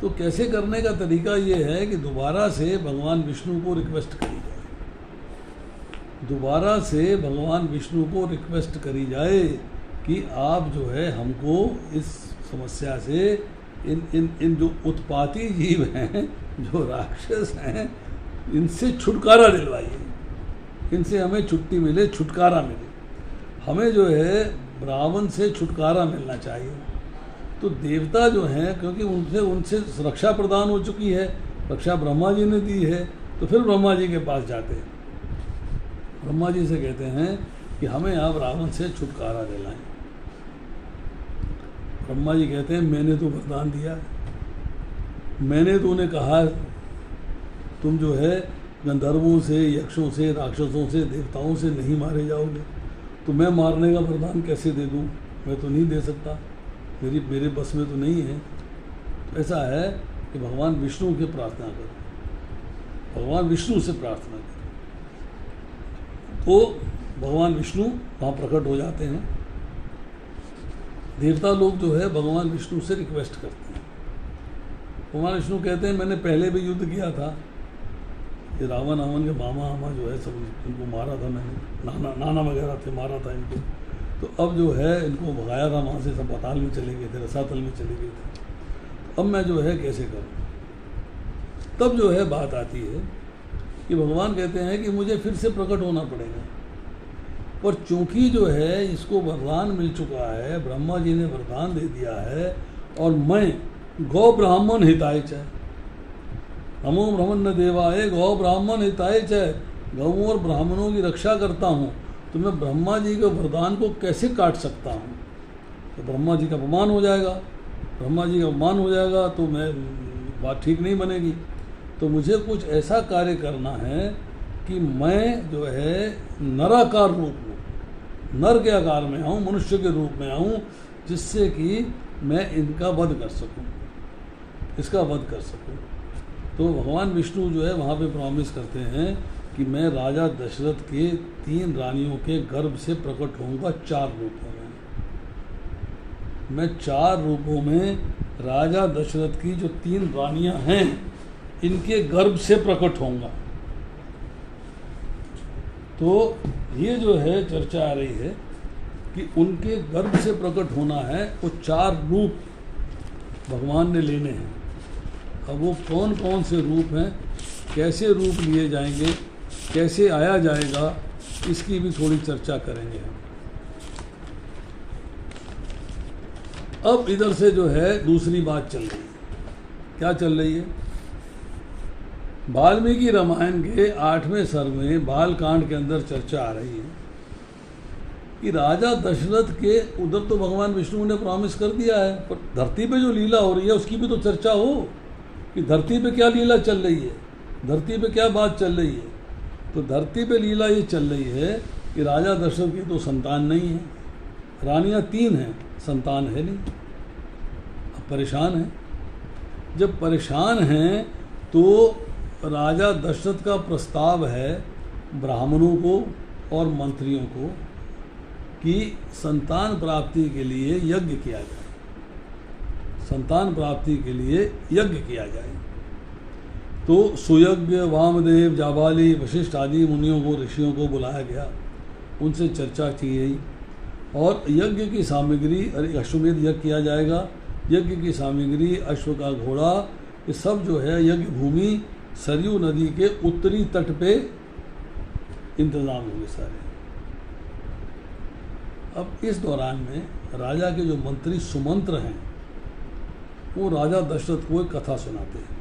तो कैसे करने का तरीका ये है कि दोबारा से भगवान विष्णु को रिक्वेस्ट करी जाए, दोबारा से भगवान विष्णु को रिक्वेस्ट करी जाए कि आप जो है हमको इस समस्या से, इन जो उत्पाती जीव हैं, जो राक्षस हैं, इनसे छुटकारा दिलवाइए, इनसे हमें छुट्टी मिले, छुटकारा मिले। हमें जो है रावण से छुटकारा मिलना चाहिए। तो देवता जो हैं, क्योंकि उनसे रक्षा प्रदान हो चुकी है, रक्षा ब्रह्मा जी ने दी है, तो फिर ब्रह्मा जी के पास जाते हैं, ब्रह्मा जी से कहते हैं कि हमें आप रावण से छुटकारा दिलाएं। ब्रह्मा जी कहते हैं मैंने तो वरदान दिया है, मैंने तो उन्हें कहा तुम जो है गंधर्वों से, यक्षों से, राक्षसों से, देवताओं से नहीं मारे जाओगे, तो मैं मारने का वरदान कैसे दे दूं? मैं तो नहीं दे सकता, मेरे बस में तो नहीं है। तो ऐसा है कि भगवान विष्णु की प्रार्थना करो, भगवान विष्णु से प्रार्थना करो। तो भगवान विष्णु वहाँ प्रकट हो जाते हैं। देवता लोग जो है भगवान विष्णु से रिक्वेस्ट करते हैं। भगवान विष्णु कहते हैं मैंने पहले भी युद्ध किया था, ये रावण के मामा जो है सब इनको मारा था मैंने, नाना वगैरह थे, मारा था इनको। तो अब जो है इनको भगाया था वहाँ से, सब पाताल में चले गए थे, रसातल में चले गए थे। तो अब मैं जो है कैसे करूँ? तब जो है बात आती है कि भगवान कहते हैं कि मुझे फिर से प्रकट होना पड़ेगा, पर चूंकि जो है इसको वरदान मिल चुका है, ब्रह्मा जी ने वरदान दे दिया है, और मैं गौ ब्राह्मण हिताय च, नमो ब्रह्मण्य देवाय गौ ब्राह्मण हिताय च, गौओं और ब्राह्मणों की रक्षा करता हूँ, तो मैं ब्रह्मा जी के वरदान को कैसे काट सकता हूँ? तो ब्रह्मा जी का अपमान हो जाएगा, ब्रह्मा जी का अपमान हो जाएगा तो मैं बात ठीक नहीं बनेगी। तो मुझे कुछ ऐसा कार्य करना है कि मैं जो है नराकार रूप में, नर के आकार में आऊँ, मनुष्य के रूप में आऊँ, जिससे कि मैं इनका वध कर सकूँ, इसका वध कर सकूँ। तो भगवान विष्णु जो है वहाँ पे प्रॉमिस करते हैं कि मैं राजा दशरथ के 3 रानियों के गर्भ से प्रकट होऊंगा 4 रूपों में। मैं 4 रूपों में राजा दशरथ की जो 3 रानियां हैं इनके गर्भ से प्रकट होऊंगा। तो ये जो है चर्चा आ रही है कि उनके गर्भ से प्रकट होना है, वो 4 रूप भगवान ने लेने हैं। अब वो कौन कौन से रूप हैं, कैसे रूप लिए जाएंगे, कैसे आया जाएगा, इसकी भी थोड़ी चर्चा करेंगे हम। अब इधर से जो है दूसरी बात चल रही है। क्या चल रही है? वाल्मीकि रामायण के 8वें सर्ग में बालकांड के अंदर चर्चा आ रही है कि राजा दशरथ के उधर तो भगवान विष्णु ने प्रॉमिस कर दिया है, पर धरती पे जो लीला हो रही है उसकी भी तो चर्चा हो कि धरती पे क्या लीला चल रही है, धरती पे क्या बात चल रही है। तो धरती पे लीला ये चल रही है कि राजा दशरथ की तो संतान नहीं है, रानियां 3 हैं, संतान है नहीं, अब परेशान हैं। जब परेशान हैं तो राजा दशरथ का प्रस्ताव है ब्राह्मणों को और मंत्रियों को कि संतान प्राप्ति के लिए यज्ञ किया जाए, संतान प्राप्ति के लिए यज्ञ किया जाए। तो सुयज्ञ, वामदेव, जाबाली, वशिष्ठ आदि मुनियों को, ऋषियों को बुलाया गया, उनसे चर्चा की गई और यज्ञ की सामग्री, अश्वमेध यज्ञ किया जाएगा, यज्ञ की सामग्री, अश्व का घोड़ा, ये सब जो है यज्ञ भूमि सरयू नदी के उत्तरी तट पे इंतजाम होंगे सारे। अब इस दौरान में राजा के जो मंत्री सुमंत्र हैं वो राजा दशरथ को एक कथा सुनाते हैं।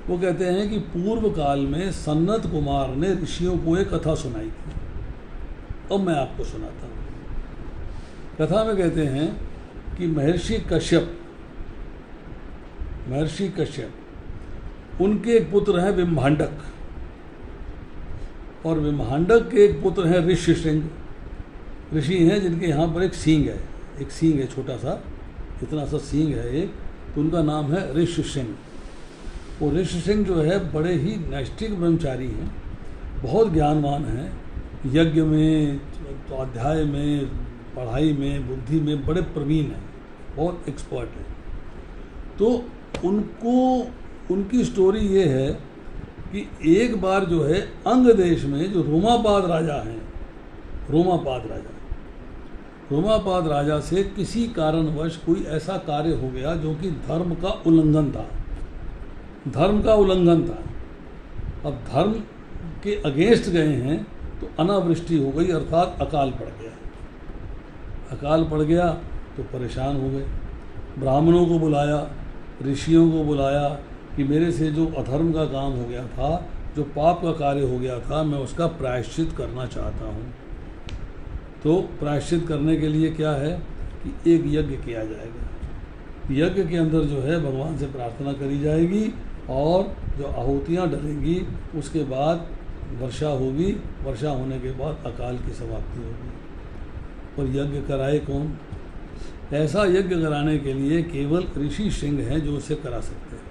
वो कहते हैं कि पूर्व काल में सन्नत कुमार ने ऋषियों को एक कथा सुनाई थी, अब मैं आपको सुनाता हूँ। कथा में कहते हैं कि महर्षि कश्यप उनके एक पुत्र हैं विम्भांडक, और विम्भांडक के एक पुत्र हैं ऋष्यशृंग। ऋषि हैं जिनके यहाँ पर एक सींग है, एक सींग है, छोटा सा इतना सा सींग है एक, तो उनका नाम है ऋष्यशृंग। वो ऋष्यशृंग जो है बड़े ही नैष्ठिक ब्रह्मचारी हैं, बहुत ज्ञानवान हैं, यज्ञ में, स्वाध्याय में, पढ़ाई में, बुद्धि में बड़े प्रवीण हैं, बहुत एक्सपर्ट हैं। तो उनकी स्टोरी ये है कि एक बार जो है अंग देश में जो रोमापाद राजा हैं, रोमापाद राजा से किसी कारणवश कोई ऐसा कार्य हो गया जो कि धर्म का उल्लंघन था। अब धर्म के अगेंस्ट गए हैं तो अनावृष्टि हो गई, अर्थात अकाल पड़ गया तो परेशान हो गए। ब्राह्मणों को बुलाया, ऋषियों को बुलाया कि मेरे से जो अधर्म का काम हो गया था, जो पाप का कार्य हो गया था, मैं उसका प्रायश्चित करना चाहता हूँ। तो प्रायश्चित करने के लिए क्या है कि एक यज्ञ किया जाएगा। यज्ञ के अंदर जो है भगवान से प्रार्थना करी जाएगी और जो आहुतियाँ डलेंगी उसके बाद वर्षा होगी, वर्षा होने के बाद अकाल की समाप्ति होगी। और यज्ञ कराए कौन? ऐसा यज्ञ कराने के लिए केवल ऋषि सिंह हैं जो उसे करा सकते हैं।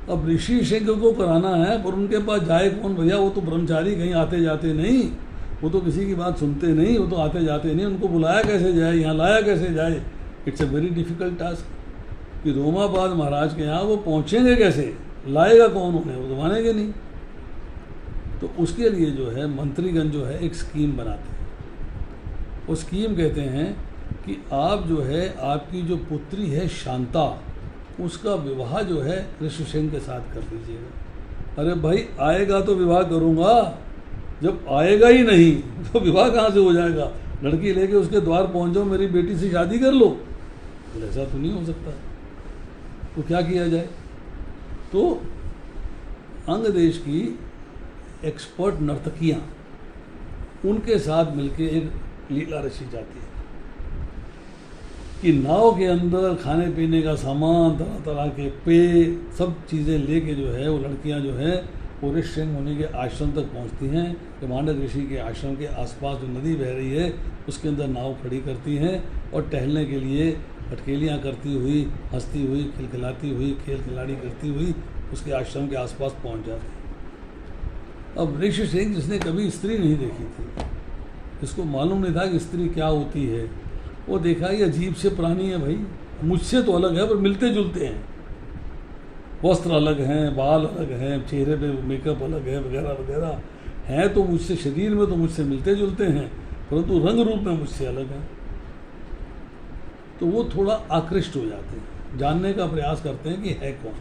अब ऋषि सिंह को कराना है पर उनके पास जाए कौन भैया? वो तो ब्रह्मचारी, कहीं आते जाते नहीं, वो तो किसी की बात सुनते नहीं, वो तो आते जाते नहीं। उनको बुलाया कैसे जाए, यहाँ लाया कैसे जाए? It's a very difficult task कि रोमापाद महाराज के यहाँ वो पहुँचेंगे कैसे, लाएगा कौन उन्हें? वो तो मानेंगे नहीं। तो उसके लिए जो है मंत्रीगण जो है एक स्कीम बनाते हैं। वो स्कीम कहते हैं कि आप जो है, आपकी जो पुत्री है शांता, उसका विवाह जो है ऋषि सिंह के साथ कर दीजिएगा। अरे भाई, आएगा तो विवाह करूँगा, जब आएगा ही नहीं तो विवाह कहाँ से हो जाएगा? लड़की लेके उसके द्वार पहुँच जाओ, मेरी बेटी से शादी कर लो। ऐसा तो नहीं हो सकता। तो क्या किया जाए? तो अंग देश की एक्सपर्ट नर्तकियाँ, उनके साथ मिलके एक लीला रची जाती है कि नाव के अंदर खाने पीने का सामान, तरह तरह के पेय, सब चीज़ें लेके जो है वो लड़कियां जो है वो ऋषि सिंह मुनि के आश्रम तक पहुंचती हैं। हिमांडक ऋषि के आश्रम के आसपास जो नदी बह रही है उसके अंदर नाव खड़ी करती हैं और टहलने के लिए अटकेलियाँ करती हुई, हंसती हुई, खिलखिलाती हुई, खेल खिलाड़ी करती हुई उसके आश्रम के आसपास पहुंच जाती हैं। अब ऋषि सिंह, जिसने कभी स्त्री नहीं देखी थी, जिसको मालूम नहीं था कि स्त्री क्या होती है, वो देखा ये अजीब से प्राणी है भाई, मुझसे तो अलग है पर मिलते जुलते हैं, वस्त्र अलग हैं, बाल अलग हैं, चेहरे पे मेकअप अलग है, वगैरह वगैरह हैं, तो मुझसे शरीर में तो मुझसे मिलते जुलते हैं, परंतु रंग रूप में मुझसे अलग हैं। तो वो थोड़ा आकृष्ट हो जाते हैं, जानने का प्रयास करते हैं कि है कौन।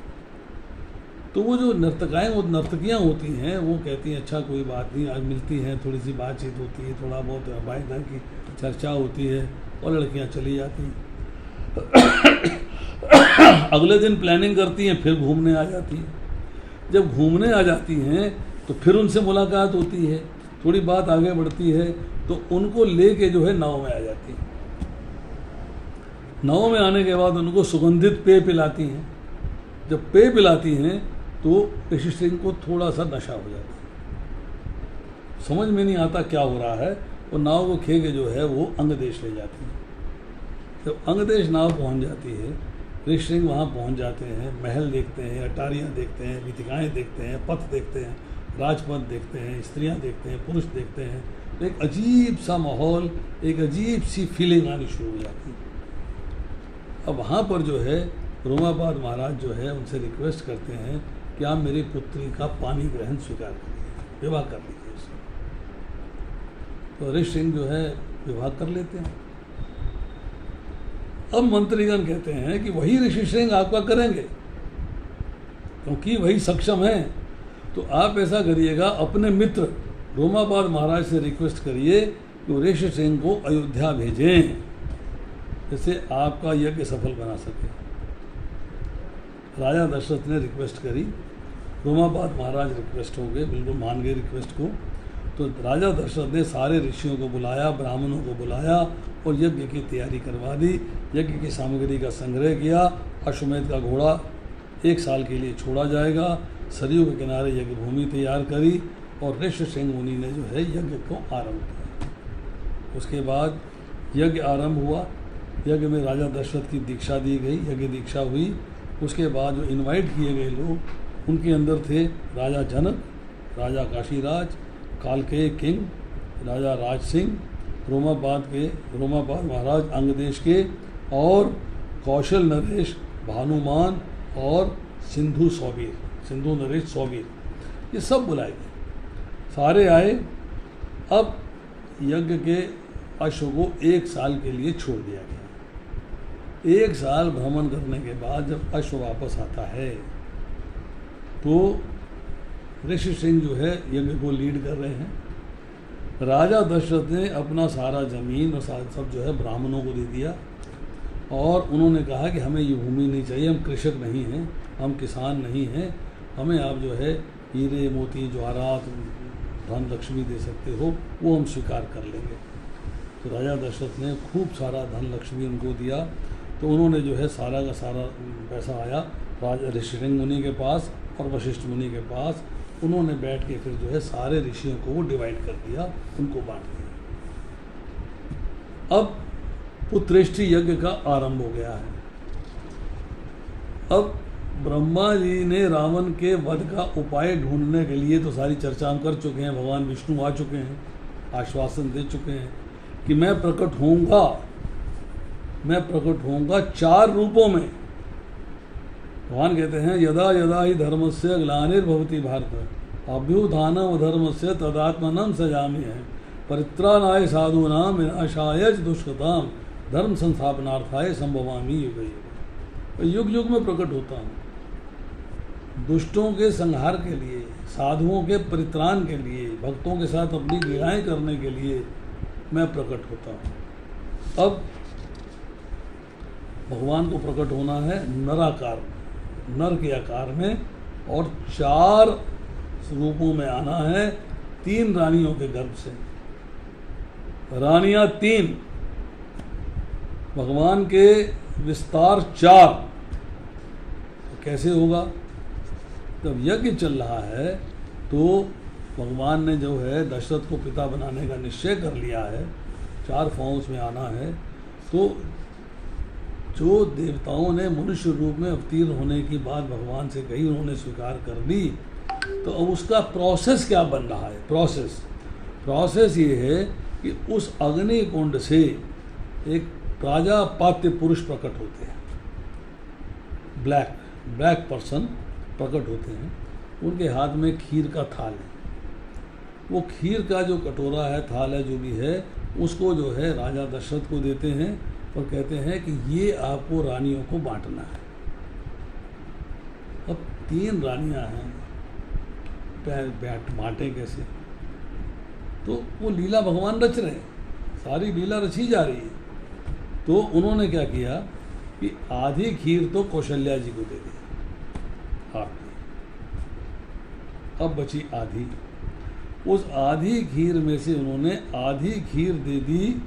तो वो जो नर्तकियाँ होती हैं वो कहती हैं अच्छा कोई बात नहीं, आज मिलती हैं, थोड़ी सी बातचीत होती है, थोड़ा बहुत बाएं की चर्चा होती है और लड़कियाँ चली जाती हैं। अगले दिन प्लानिंग करती हैं, फिर घूमने आ जाती हैं। जब घूमने आ जाती हैं तो फिर उनसे मुलाकात होती है, थोड़ी बात आगे बढ़ती है तो उनको लेके जो है नाव में आ जाती है। नाव में आने के बाद उनको सुगंधित पेय पिलाती हैं। जब पेय पिलाती हैं तो ऋषि सिंह को थोड़ा सा नशा हो जाता है, समझ में नहीं आता क्या हो रहा है। वो नाव को खे के जो है वो अंग देश ले जाती है। जब अंग देश नाव पहुंच जाती है, ऋषि सिंह वहाँ पहुँच जाते हैं, महल देखते हैं, अटारियाँ देखते हैं, वीथिकाएँ देखते हैं, पथ देखते हैं, राजपथ देखते हैं, स्त्रियाँ देखते हैं, पुरुष देखते हैं। तो एक अजीब सा माहौल, एक अजीब सी फीलिंग आनी शुरू हो जाती है। अब वहाँ पर जो है रोमापाद महाराज जो है उनसे रिक्वेस्ट करते हैं कि आप मेरी पुत्री का पानी ग्रहण स्वीकार करिए, विवाह कर लीजिए उससे। तो ऋषि सिंह जो है विवाह कर लेते हैं। अब मंत्रीगण कहते हैं कि वही ऋषि सिंह आपका करेंगे क्योंकि वही सक्षम है। तो आप ऐसा करिएगा, अपने मित्र रोमापाद महाराज से रिक्वेस्ट करिए कि ऋषि सिंह को अयोध्या भेजें, जिससे आपका यज्ञ सफल बना सके। राजा दशरथ ने रिक्वेस्ट करी, रोमापाद महाराज रिक्वेस्ट हो गए, बिल्कुल मान गए रिक्वेस्ट को। तो राजा दशरथ ने सारे ऋषियों को बुलाया, ब्राह्मणों को बुलाया और यज्ञ की तैयारी करवा दी। यज्ञ की सामग्री का संग्रह किया। अश्वमेध का घोड़ा 1 साल के लिए छोड़ा जाएगा। सरयू के किनारे यज्ञ भूमि तैयार करी और ऋषि सिंह मुनि ने जो है यज्ञ को आरंभ किया। उसके बाद यज्ञ आरंभ हुआ। यज्ञ में राजा दशरथ की दीक्षा दी गई, यज्ञ दीक्षा हुई। उसके बाद जो इनवाइट किए गए लोग, उनके अंदर थे राजा जनक, राजा काशीराज, कालकेय किंग, राजा राज सिंह, रोमापाद महाराज अंगदेश के, और कौशल नरेश, भानुमान और सिंधु नरेश सौवीर, ये सब बुलाए गए। सारे आए। अब यज्ञ के अश्व को 1 साल के लिए छोड़ दिया गया। 1 साल भ्रमण करने के बाद जब अश्व वापस आता है तो ऋषि सिंह जो है यज्ञ को लीड कर रहे हैं। राजा दशरथ ने अपना सारा ज़मीन और सब जो है ब्राह्मणों को दे दिया, और उन्होंने कहा कि हमें ये भूमि नहीं चाहिए, हम कृषक नहीं हैं, हम किसान नहीं हैं, हमें आप जो है हीरे मोती जवाहरात धन लक्ष्मी दे सकते हो, वो हम स्वीकार कर लेंगे। तो राजा दशरथ ने खूब सारा धन लक्ष्मी उनको दिया। तो उन्होंने जो है सारा का सारा पैसा आया राजा ऋषिसिंह मुनि के पास और वशिष्ठ मुनि के पास। उन्होंने बैठ के फिर जो है सारे ऋषियों को वो डिवाइड कर दिया, उनको बांट दिया। अब पुत्रेष्टि यज्ञ का आरंभ हो गया है। अब ब्रह्मा जी ने रावण के वध का उपाय ढूंढने के लिए तो सारी चर्चा हम कर चुके हैं। भगवान विष्णु आ चुके हैं, आश्वासन दे चुके हैं कि मैं प्रकट होऊंगा 4 रूपों में। भगवान कहते हैं यदा यदा ही धर्मस्य ग्लानिर्भवति भारत अभ्युत्थानम् अधर्मस्य तदात्मनं सृजामि है परित्राणाय साधूनां विनाशाय च दुष्कृतां धर्म संस्थापनार्थाय संभवामि युगे युगे। युग युग में प्रकट होता हूँ, दुष्टों के संहार के लिए, साधुओं के परित्राण के लिए, भक्तों के साथ अपनी लीलाएं करने के लिए मैं प्रकट होता हूँ। अब भगवान को प्रकट होना है नराकार, नर के आकार में, और 4 रूपों में आना है। 3 रानियों के गर्भ से, रानियां 3, भगवान के विस्तार 4। तो कैसे होगा? जब यज्ञ चल रहा है तो भगवान ने जो है दशरथ को पिता बनाने का निश्चय कर लिया है, 4 फॉर्म्स में आना है। तो जो देवताओं ने मनुष्य रूप में अवतीर्ण होने की बात भगवान से कही, उन्होंने स्वीकार कर ली। तो अब उसका प्रोसेस क्या बन रहा है? प्रोसेस ये है कि उस अग्नि कुंड से एक प्राजापात्य पुरुष प्रकट होते हैं, ब्लैक पर्सन प्रकट होते हैं। उनके हाथ में खीर का थाल है। वो खीर का जो कटोरा है, थाल है, जो भी है, उसको जो है राजा दशरथ को देते हैं और कहते हैं कि ये आपको रानियों को बांटना है। अब 3 रानियां हैं, बांटे कैसे? तो वो लीला भगवान रच रहे हैं, सारी लीला रची जा रही है। तो उन्होंने क्या किया कि आधी खीर तो कौशल्या जी को दे दी हाथ में, अब बची आधी। उस आधी खीर में से उन्होंने आधी खीर दे दी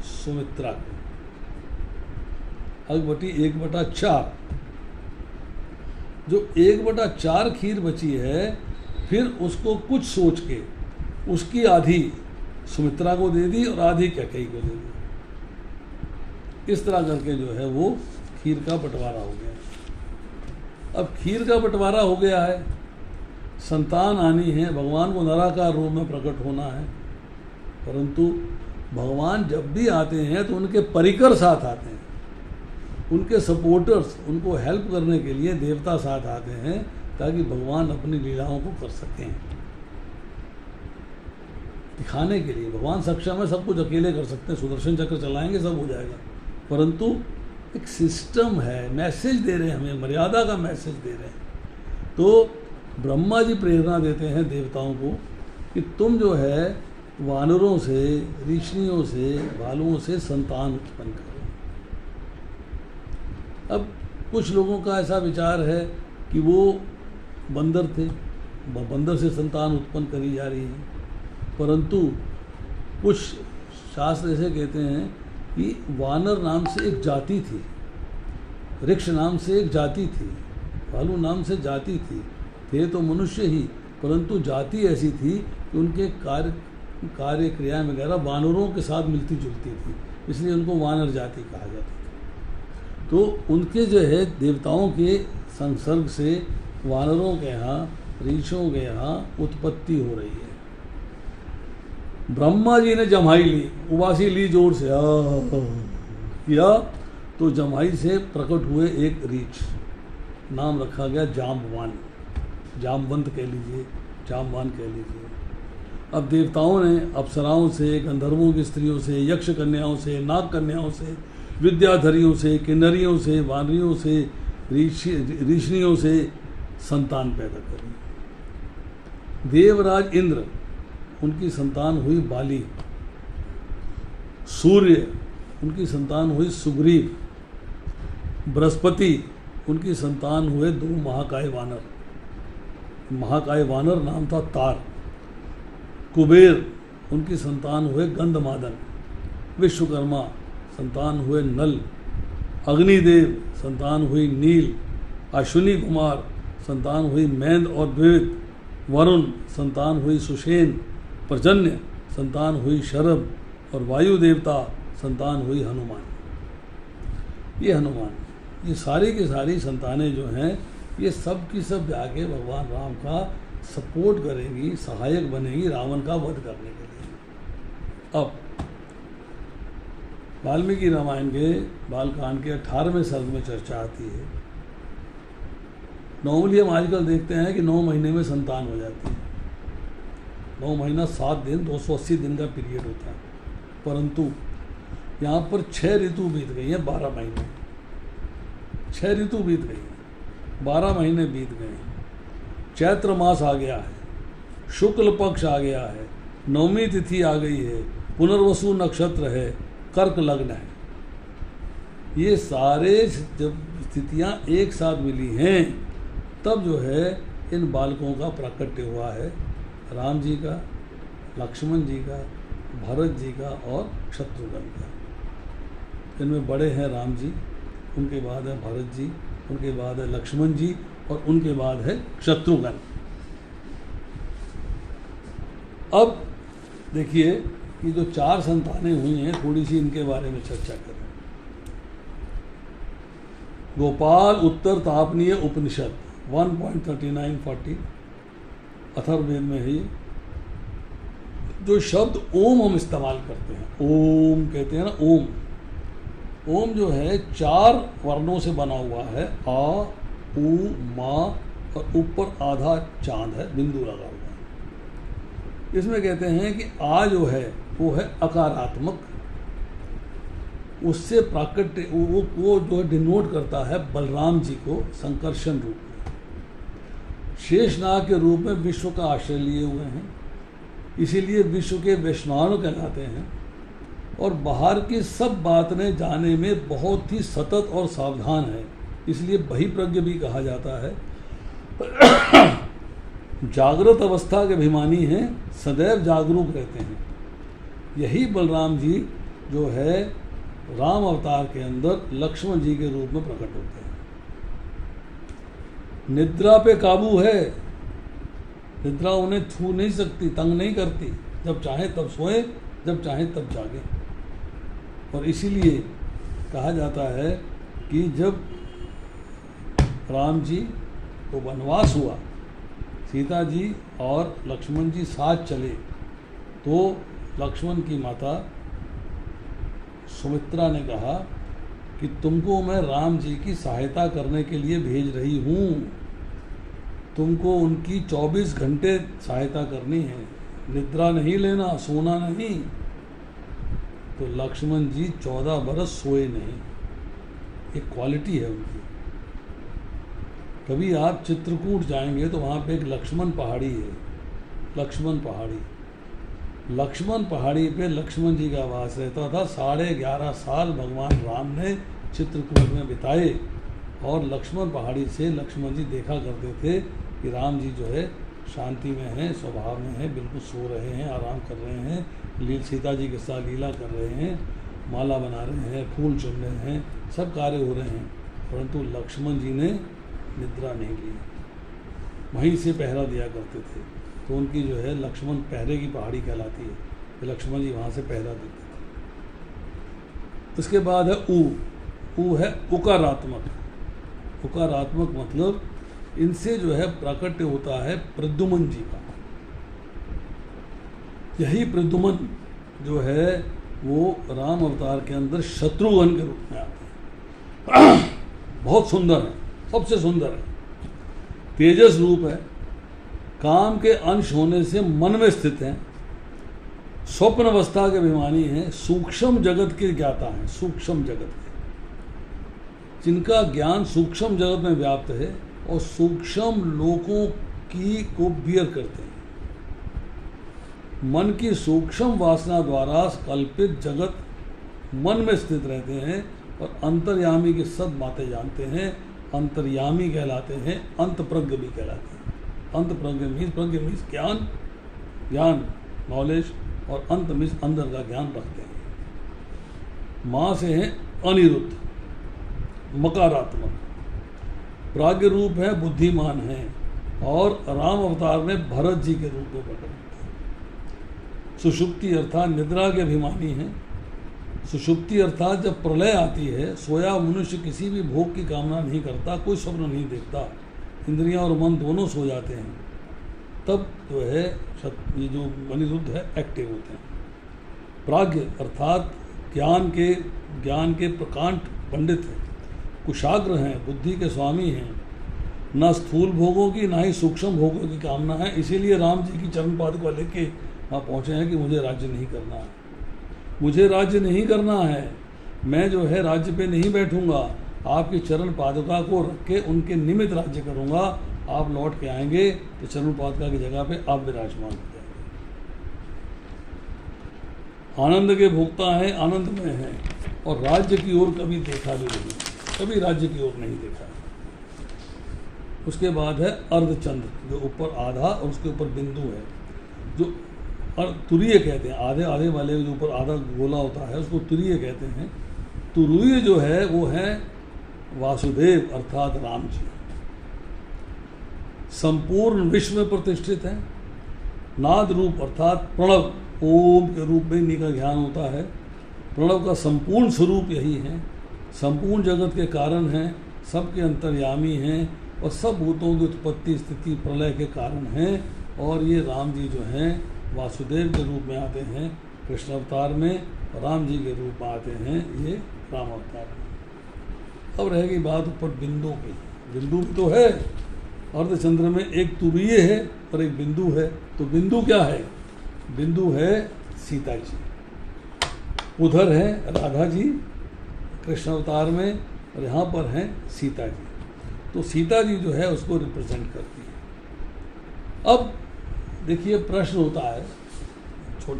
सुमित्रा को, अब बटी 1/4। जो 1/4 खीर बची है, फिर उसको कुछ सोच के उसकी आधी सुमित्रा को दे दी और आधी कैकेयी को दे दी। इस तरह करके जो है वो खीर का बंटवारा हो गया। अब खीर का बंटवारा हो गया है, संतान आनी है, भगवान को नराकार रूप में प्रकट होना है। परंतु भगवान जब भी आते हैं तो उनके परिकर साथ आते हैं, उनके सपोर्टर्स, उनको हेल्प करने के लिए देवता साथ आते हैं, ताकि भगवान अपनी लीलाओं को कर सकें, दिखाने के लिए। भगवान सक्षम है, सब कुछ अकेले कर सकते हैं, सुदर्शन चक्र चलाएंगे सब हो जाएगा। परंतु एक सिस्टम है, मैसेज दे रहे हैं हमें, मर्यादा का मैसेज दे रहे हैं। तो ब्रह्मा जी प्रेरणा देते हैं देवताओं को कि तुम जो है वानरों से, ऋषियों से, भालुओं से संतान उत्पन्न करो। अब कुछ लोगों का ऐसा विचार है कि वो बंदर थे, बंदर से संतान उत्पन्न करी जा रही है। परंतु कुछ शास्त्र ऐसे कहते हैं कि वानर नाम से एक जाति थी, ऋक्ष नाम से एक जाति थी, भालू नाम से जाति थी, थे तो मनुष्य ही, परंतु जाति ऐसी थी कि उनके कार्य क्रिया वगैरह वानरों के साथ मिलती जुलती थी, इसलिए उनको वानर जाति कहा जाता था। तो उनके जो है देवताओं के संसर्ग से वानरों के यहाँ, ऋषियों के यहाँ उत्पत्ति हो रही है। ब्रह्मा जी ने जम्हाई ली, उबासी ली जोर से किया, तो जम्हाई से प्रकट हुए एक रीछ, नाम रखा गया जाम्बवान, जामवंत कह लीजिए, जामवान कह लीजिए। अब देवताओं ने अप्सराओं से, गंधर्वों की स्त्रियों से, यक्ष कन्याओं से, नाग कन्याओं से, विद्याधरियों से, किन्नरियों से, वानरियों से, ऋषियों से संतान पैदा करी। देवराज इंद्र, उनकी संतान हुई बाली। सूर्य, उनकी संतान हुई सुग्रीव। बृहस्पति, उनकी संतान हुए 2 महाकाय वानर। महाकाय वानर नाम था तार। कुबेर, उनकी संतान हुए गंधमादन। विश्वकर्मा, संतान हुए नल। अग्निदेव, संतान हुई नील। अश्विनी कुमार, संतान हुई मैंद और द्विविद। वरुण, संतान हुई सुषेण। पर्जन्य, संतान हुई शरभ। और वायु देवता, संतान हुई हनुमान। ये हनुमान, ये सारी की सारी संतानें जो हैं, ये सब की सब जाके भगवान राम का सपोर्ट करेंगी, सहायक बनेगी रावण का वध करने के लिए। अब वाल्मीकि रामायण के बालकांड के 18वें सर्ग में चर्चा आती है। नॉर्मली हम आजकल देखते हैं कि 9 महीने में संतान हो जाती है। 9 महीना 7 दिन 280 दिन का पीरियड होता है, परंतु यहाँ पर 6 ऋतु बीत गई हैं, 12 महीने। 6 ऋतु बीत गई हैं, 12 महीने बीत गए हैं। चैत्र मास आ गया है, शुक्ल पक्ष आ गया है, नवमी तिथि आ गई है, पुनर्वसु नक्षत्र है, कर्क लग्न है। ये सारे जब स्थितियाँ एक साथ मिली हैं, तब जो है इन बालकों का प्राकट्य हुआ है, राम जी का, लक्ष्मण जी का, भरत जी का और शत्रुघ्न का। इनमें बड़े हैं राम जी, उनके बाद है भरत जी, उनके बाद है लक्ष्मण जी और उनके बाद है शत्रुघ्न। अब देखिए कि जो 4 संतानें हुई हैं, थोड़ी सी इनके बारे में चर्चा करें। गोपाल उत्तर तापनीय उपनिषद 1.3940 अथर्ववेद में है। ये जो शब्द ओम हम इस्तेमाल करते हैं, ओम कहते हैं ना, ओम। ओम जो है 4 वर्णों से बना हुआ है, आ, उ, मा और ऊपर आधा चांद है, बिंदु लगा हुआ है। इसमें कहते हैं कि आ जो है वो है अकारात्मक, उससे प्राकट्य वो जो है डिनोट करता है बलराम जी को संकर्षण रूप में। शेषनाग के रूप में विश्व का आश्रय लिए हुए हैं, इसीलिए विश्व के वैष्णव कहलाते हैं। और बाहर की सब बातें जाने में बहुत ही सतत और सावधान है, इसलिए बहिप्रज्ञ भी कहा जाता है। जागृत अवस्था के अभिमानी हैं, सदैव जागरूक रहते हैं। यही बलराम जी जो है राम अवतार के अंदर लक्ष्मण जी के रूप में प्रकट होते हैं। निद्रा पे काबू है, निद्रा उन्हें छू नहीं सकती, तंग नहीं करती। जब चाहे तब सोए, जब चाहे तब जागे। और इसीलिए कहा जाता है कि जब राम जी को वनवास हुआ, सीता जी और लक्ष्मण जी साथ चले, तो लक्ष्मण की माता सुमित्रा ने कहा कि तुमको मैं राम जी की सहायता करने के लिए भेज रही हूँ, तुमको उनकी 24 घंटे सहायता करनी है, निद्रा नहीं लेना, सोना नहीं। तो लक्ष्मण जी 14 बरस सोए नहीं। एक क्वालिटी है उनकी। कभी आप चित्रकूट जाएंगे तो वहाँ पे एक लक्ष्मण पहाड़ी है, लक्ष्मण पहाड़ी। लक्ष्मण पहाड़ी पे लक्ष्मण जी का वास रहता था। 11.5 साल भगवान राम ने चित्रकूट में बिताए और लक्ष्मण पहाड़ी से लक्ष्मण जी देखा करते थे कि राम जी जो है शांति में हैं, स्वभाव में हैं, बिल्कुल सो रहे हैं, आराम कर रहे हैं, सीता जी के साथ लीला कर रहे हैं, माला बना रहे हैं, फूल चुन रहे हैं, सब कार्य हो रहे हैं। परंतु लक्ष्मण जी ने निद्रा नहीं ली, वहीं से पहरा दिया करते थे। तो उनकी जो है लक्ष्मण पहरे की पहाड़ी कहलाती है, कि लक्ष्मण जी वहाँ से पहरा देते थे। उसके बाद है ऊ है उकारात्मक। उकारात्मक मतलब इनसे जो है प्राकट्य होता है प्रद्युम्न जी का। यही प्रद्युम्न जो है वो राम अवतार के अंदर शत्रुघ्न के रूप में आते हैं। बहुत सुंदर है, सबसे सुंदर है, तेजस रूप है, काम के अंश होने से मन में स्थित हैं, स्वप्न अवस्था के अभिमानी हैं, सूक्ष्म जगत के ज्ञाता हैं, सूक्ष्म जगत के, जिनका ज्ञान सूक्ष्म जगत में व्याप्त है और सूक्ष्म लोकों की को बियर करते हैं। मन की सूक्ष्म वासना द्वारा कल्पित जगत मन में स्थित रहते हैं और अंतर्यामी की सद बातें जानते हैं, अंतर्यामी कहलाते हैं, अंत प्रज्ञ भी कहलाते हैं। अंत प्रज्ञ मीन्स ज्ञान, ज्ञान नॉलेज, और अंत मीन्स अंदर का ज्ञान रखते हैं। माँ से हैं अनिरुद्ध, मकारात्मक, प्राज्ञ रूप है, बुद्धिमान है, और राम अवतार में भरत जी के रूप में प्रकट होते हैं। सुषुप्ति अर्थात निद्रा के अभिमानी हैं। सुषुप्ति अर्थात जब प्रलय आती है, सोया मनुष्य किसी भी भोग की कामना नहीं करता, कोई स्वप्न नहीं देखता, इंद्रियां और मन दोनों सो जाते हैं, तब जो है ये जो अनिरुद्ध है एक्टिव होते हैं। प्राज्ञ अर्थात ज्ञान के प्रकांड पंडित हैं, कुशाग्र हैं, बुद्धि के स्वामी हैं, न स्थूल भोगों की ना ही सूक्ष्म भोगों की कामना है। इसीलिए राम जी की चरण पादुका लेके वहाँ पहुँचे हैं कि मुझे राज्य नहीं करना है, मुझे राज्य नहीं करना है, मैं जो है राज्य पे नहीं बैठूंगा, आपकी चरण पादुका को रख के उनके निमित्त राज्य करूंगा। आप लौट के आएंगे तो चरण पादुका की जगह पे आप विराजमान हो जाएंगे। आनंद के भोक्ता हैं, आनंद में हैं, और राज्य की ओर कभी देखा भी नहीं, कभी राज्य की ओर नहीं देखा। उसके बाद है अर्धचंद्र, जो ऊपर आधा और उसके ऊपर बिंदु है, जो तुरीय कहते हैं। आधे आधे वाले जो ऊपर आधा गोला होता है उसको तुरीय कहते हैं। तुरीय जो है वो है वासुदेव अर्थात राम जी। संपूर्ण विश्व में प्रतिष्ठित हैं। नाद रूप अर्थात प्रणव, ओम के रूप में इन्हीं का ज्ञान होता है। प्रणव का संपूर्ण स्वरूप यही है, संपूर्ण जगत के कारण हैं, सबके अंतर्यामी हैं और सब भूतों की उत्पत्ति स्थिति प्रलय के कारण हैं। और ये राम जी जो हैं वासुदेव के रूप में आते हैं कृष्ण अवतार में, राम जी के रूप में आते हैं ये राम अवतार में। अब रहेगी बात ऊपर बिंदु की। बिंदु भी तो है, अर्धचंद्र में एक तुरीय है और एक बिंदु है। तो बिंदु क्या है? बिंदु है सीता जी, उधर है राधा जी कृष्ण अवतार में, और यहाँ पर हैं सीता जी। तो सीता जी जो है उसको रिप्रेजेंट करती है। अब देखिए प्रश्न होता है,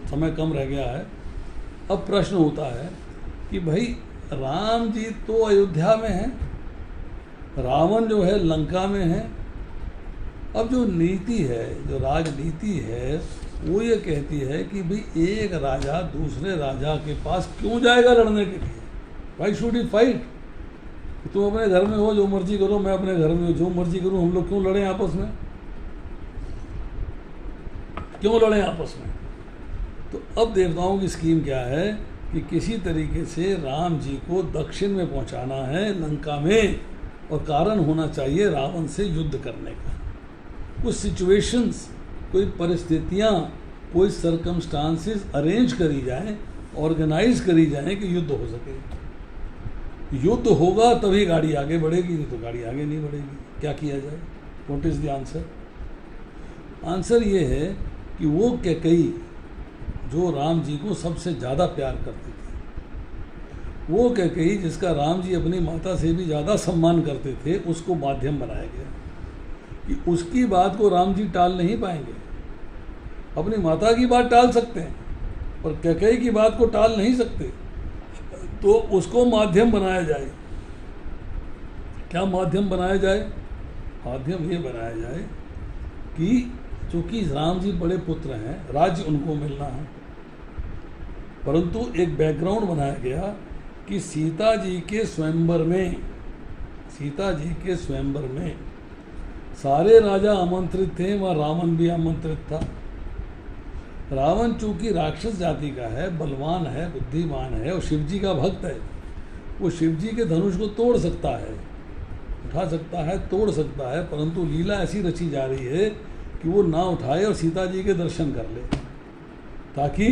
समय कम रह गया है, अब प्रश्न होता है कि भाई राम जी तो अयोध्या में हैं, रावण जो है लंका में है। अब जो नीति है, जो राजनीति है, वो ये कहती है कि भाई एक राजा दूसरे राजा के पास क्यों जाएगा लड़ने के लिए? Why should he fight? तुम अपने घर में हो, जो मर्जी करो, मैं अपने घर में हो, जो मर्जी करूं, हम लोग क्यों लड़ें आपस में? क्यों लड़ें आपस में? तो अब देवताओं की स्कीम क्या है कि किसी तरीके से राम जी को दक्षिण में पहुंचाना है लंका में, और कारण होना चाहिए रावण से युद्ध करने का। कुछ सिचुएशंस, कोई परिस्थितियां, कोई सर्कमस्टांसेस अरेंज करी जाएं, ऑर्गेनाइज करी जाएं कि युद्ध हो सके। युद्ध होगा तभी गाड़ी आगे बढ़ेगी, नहीं तो गाड़ी आगे नहीं बढ़ेगी। क्या किया जाए? What is the answer? Answer ये है कि वो कैकेयी जो राम जी को सबसे ज़्यादा प्यार करती थी, वो कैकेयी जिसका राम जी अपनी माता से भी ज़्यादा सम्मान करते थे, उसको माध्यम बनाया गया कि उसकी बात को राम जी टाल नहीं पाएंगे। अपनी माता की बात टाल सकते हैं पर कैकेयी की बात को टाल नहीं सकते, तो उसको माध्यम बनाया जाए। क्या माध्यम बनाया जाए? माध्यम ये बनाया जाए कि चूँकि राम जी बड़े पुत्र हैं, राज्य उनको मिलना है, परंतु एक बैकग्राउंड बनाया गया कि सीता जी के स्वयंवर में सारे राजा आमंत्रित थे, वहाँ रावण भी आमंत्रित था। रावण चूँकि राक्षस जाति का है, बलवान है, बुद्धिमान है और शिव जी का भक्त है, वो शिव जी के धनुष को तोड़ सकता है, उठा सकता है, तोड़ सकता है, परंतु लीला ऐसी रची जा रही है कि वो ना उठाए और सीता जी के दर्शन कर ले। ताकि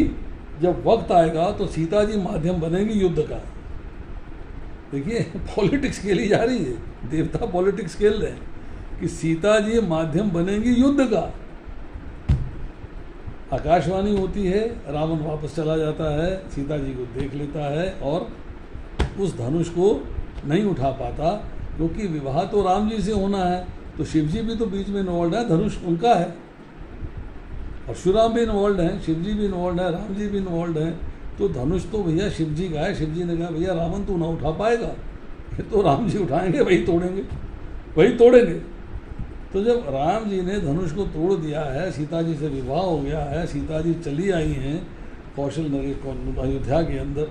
जब वक्त आएगा तो सीता जी माध्यम बनेंगी युद्ध का। देखिए पॉलिटिक्स खेली जा रही है, देवता पॉलिटिक्स खेल रहे हैं कि सीता जी माध्यम बनेंगी युद्ध का। आकाशवाणी होती है, रावण वापस चला जाता है, सीता जी को देख लेता है और उस धनुष को नहीं उठा पाता, क्योंकि विवाह तो राम जी से होना है, तो शिव जी भी तो बीच में इन्वॉल्व है, धनुष उनका है, परशुराम भी इन्वॉल्व हैं, शिव जी भी इन्वॉल्व है, राम जी भी इन्वॉल्व हैं, तो धनुष तो भैया शिव जी का है। शिव जी ने कहा भैया रावण तू ना उठा पाएगा, ये तो राम जी उठाएंगे, वही तोड़ेंगे। तो जब राम जी ने धनुष को तोड़ दिया है, सीता जी से विवाह हो गया है, सीता जी चली आई हैं कौशल नगर अयोध्या के अंदर,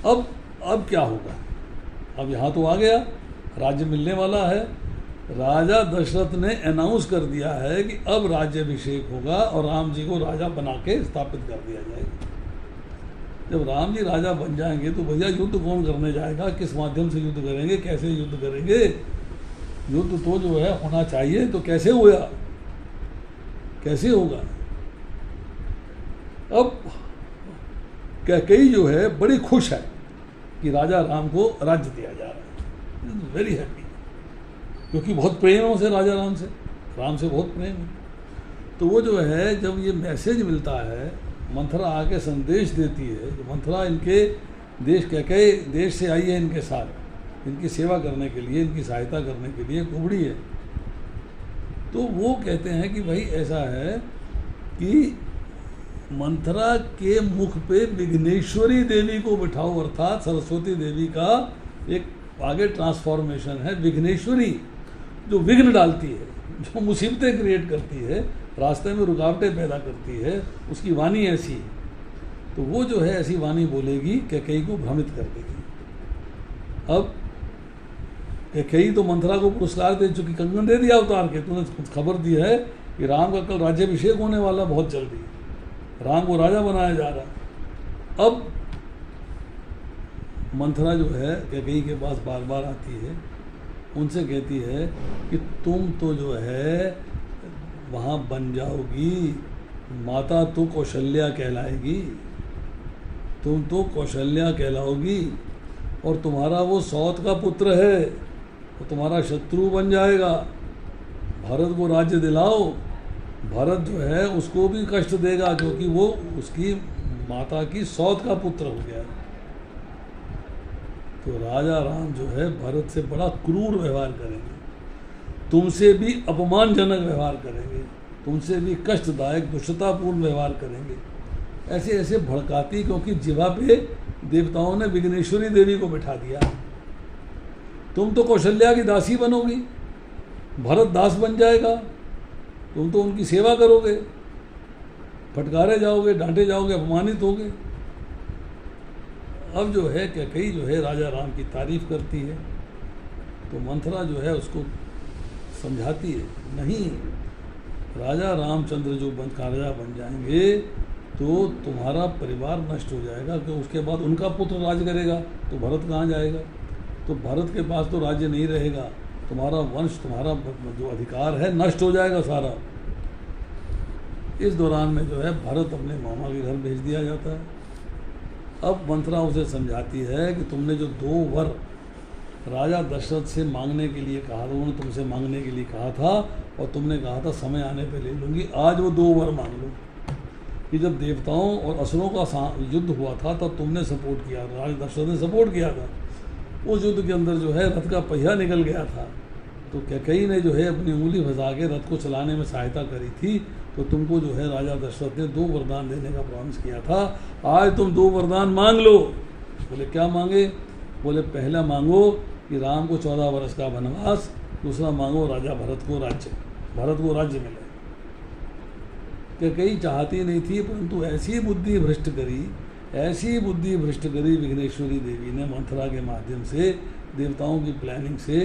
अब क्या होगा? अब यहाँ तो आ गया, राज्य मिलने वाला है। राजा दशरथ ने अनाउंस कर दिया है कि अब राज्याभिषेक होगा और राम जी को राजा बना के स्थापित कर दिया जाएगा। जब राम जी राजा बन जाएंगे तो भैया युद्ध कौन करने जाएगा? किस माध्यम से युद्ध करेंगे? कैसे युद्ध करेंगे? युद्ध तो जो है होना चाहिए, तो कैसे होगा? कैसे होगा? अब कैकेयी जो है बड़ी खुश है कि राजा राम को राज्य दिया जा रहा है, वेरी हैप्पी, क्योंकि बहुत प्रेम है उसे राजा राम से बहुत प्रेम है। तो वो जो है जब ये मैसेज मिलता है, मंथरा आके संदेश देती है, जो मंथरा इनके देश कैकेयी देश से आई है इनके साथ, इनकी सेवा करने के लिए, इनकी सहायता करने के लिए कुबड़ी है। तो वो कहते हैं कि भाई ऐसा है कि मंथरा के मुख पे विघ्नेश्वरी देवी को बिठाओ, अर्थात सरस्वती देवी का एक आगे ट्रांसफॉर्मेशन है। विघ्नेश्वरी जो विघ्न डालती है, जो मुसीबतें क्रिएट करती है, रास्ते में रुकावटें पैदा करती है, उसकी वाणी ऐसी है। तो वो जो है ऐसी वाणी बोलेगी, कैकेयी को भ्रमित कर देगी। अब कैकेयी तो मंथरा को पुरस्कार दे चुकी, कंगन दे दिया उतार के, तूने खबर दी है कि राम का कल राज्याभिषेक होने वाला, बहुत जल्दी राम को राजा बनाया जा रहा। अब मंथरा जो है कैकेयी के पास बार बार आती है, उनसे कहती है कि तुम तो जो है वहाँ बन जाओगी, माता तो कौशल्या कहलाएगी, तुम तो कौशल्या कहलाओगी, और तुम्हारा वो सौत का पुत्र है, वो तुम्हारा शत्रु बन जाएगा। भरत को राज्य दिलाओ, भरत जो है उसको भी कष्ट देगा, क्योंकि वो उसकी माता की सौत का पुत्र हो गया। तो राजा राम जो है भरत से बड़ा क्रूर व्यवहार करेंगे, तुमसे भी अपमानजनक व्यवहार करेंगे, तुमसे भी कष्टदायक दुष्टतापूर्ण व्यवहार करेंगे, ऐसे ऐसे भड़काती, क्योंकि जिवा पे देवताओं ने विघ्नेश्वरी देवी को बिठा दिया। तुम तो कौशल्या की दासी बनोगी, भरत दास बन जाएगा, तुम तो उनकी सेवा करोगे, फटकारे जाओगे, डांटे जाओगे, अपमानित होगे। अब जो है कैकेयी जो है राजा राम की तारीफ करती है, तो मंथरा जो है उसको समझाती है, नहीं, राजा रामचंद्र जो राजा बन जाएंगे तो तुम्हारा परिवार नष्ट हो जाएगा, कि उसके बाद उनका पुत्र राज करेगा, तो भरत कहाँ जाएगा? तो भरत के पास तो राज्य नहीं रहेगा, तुम्हारा वंश, तुम्हारा जो अधिकार है नष्ट हो जाएगा सारा। इस दौरान में जो है भरत अपने मामा के घर भेज दिया जाता है। अब मंथरा उसे समझाती है कि तुमने जो 2 वर राजा दशरथ से मांगने के लिए कहा था, उन्होंने तुमसे मांगने के लिए कहा था, और तुमने कहा था समय आने पे ले लूँगी, आज वो 2 वर मांग लो। कि जब देवताओं और असुरों का युद्ध हुआ था तब तुमने सपोर्ट किया, राजा दशरथ ने सपोर्ट किया था। उस युद्ध के अंदर जो है रथ का पहिया निकल गया था, तो कैकेयी ने जो है अपनी उंगली फंसा के रथ को चलाने में सहायता करी थी। तो तुमको जो है राजा दशरथ ने 2 वरदान देने का प्रॉमिस किया था, आज तुम 2 वरदान मांग लो। बोले क्या मांगे? बोले पहला मांगो कि राम को 14 वर्ष का वनवास, दूसरा मांगो राजा भरत को राज्य मिले। कैकेयी चाहती नहीं थी, परंतु ऐसी बुद्धि भ्रष्ट करी विघ्नेश्वरी देवी ने मंथरा के माध्यम से, देवताओं की प्लानिंग से,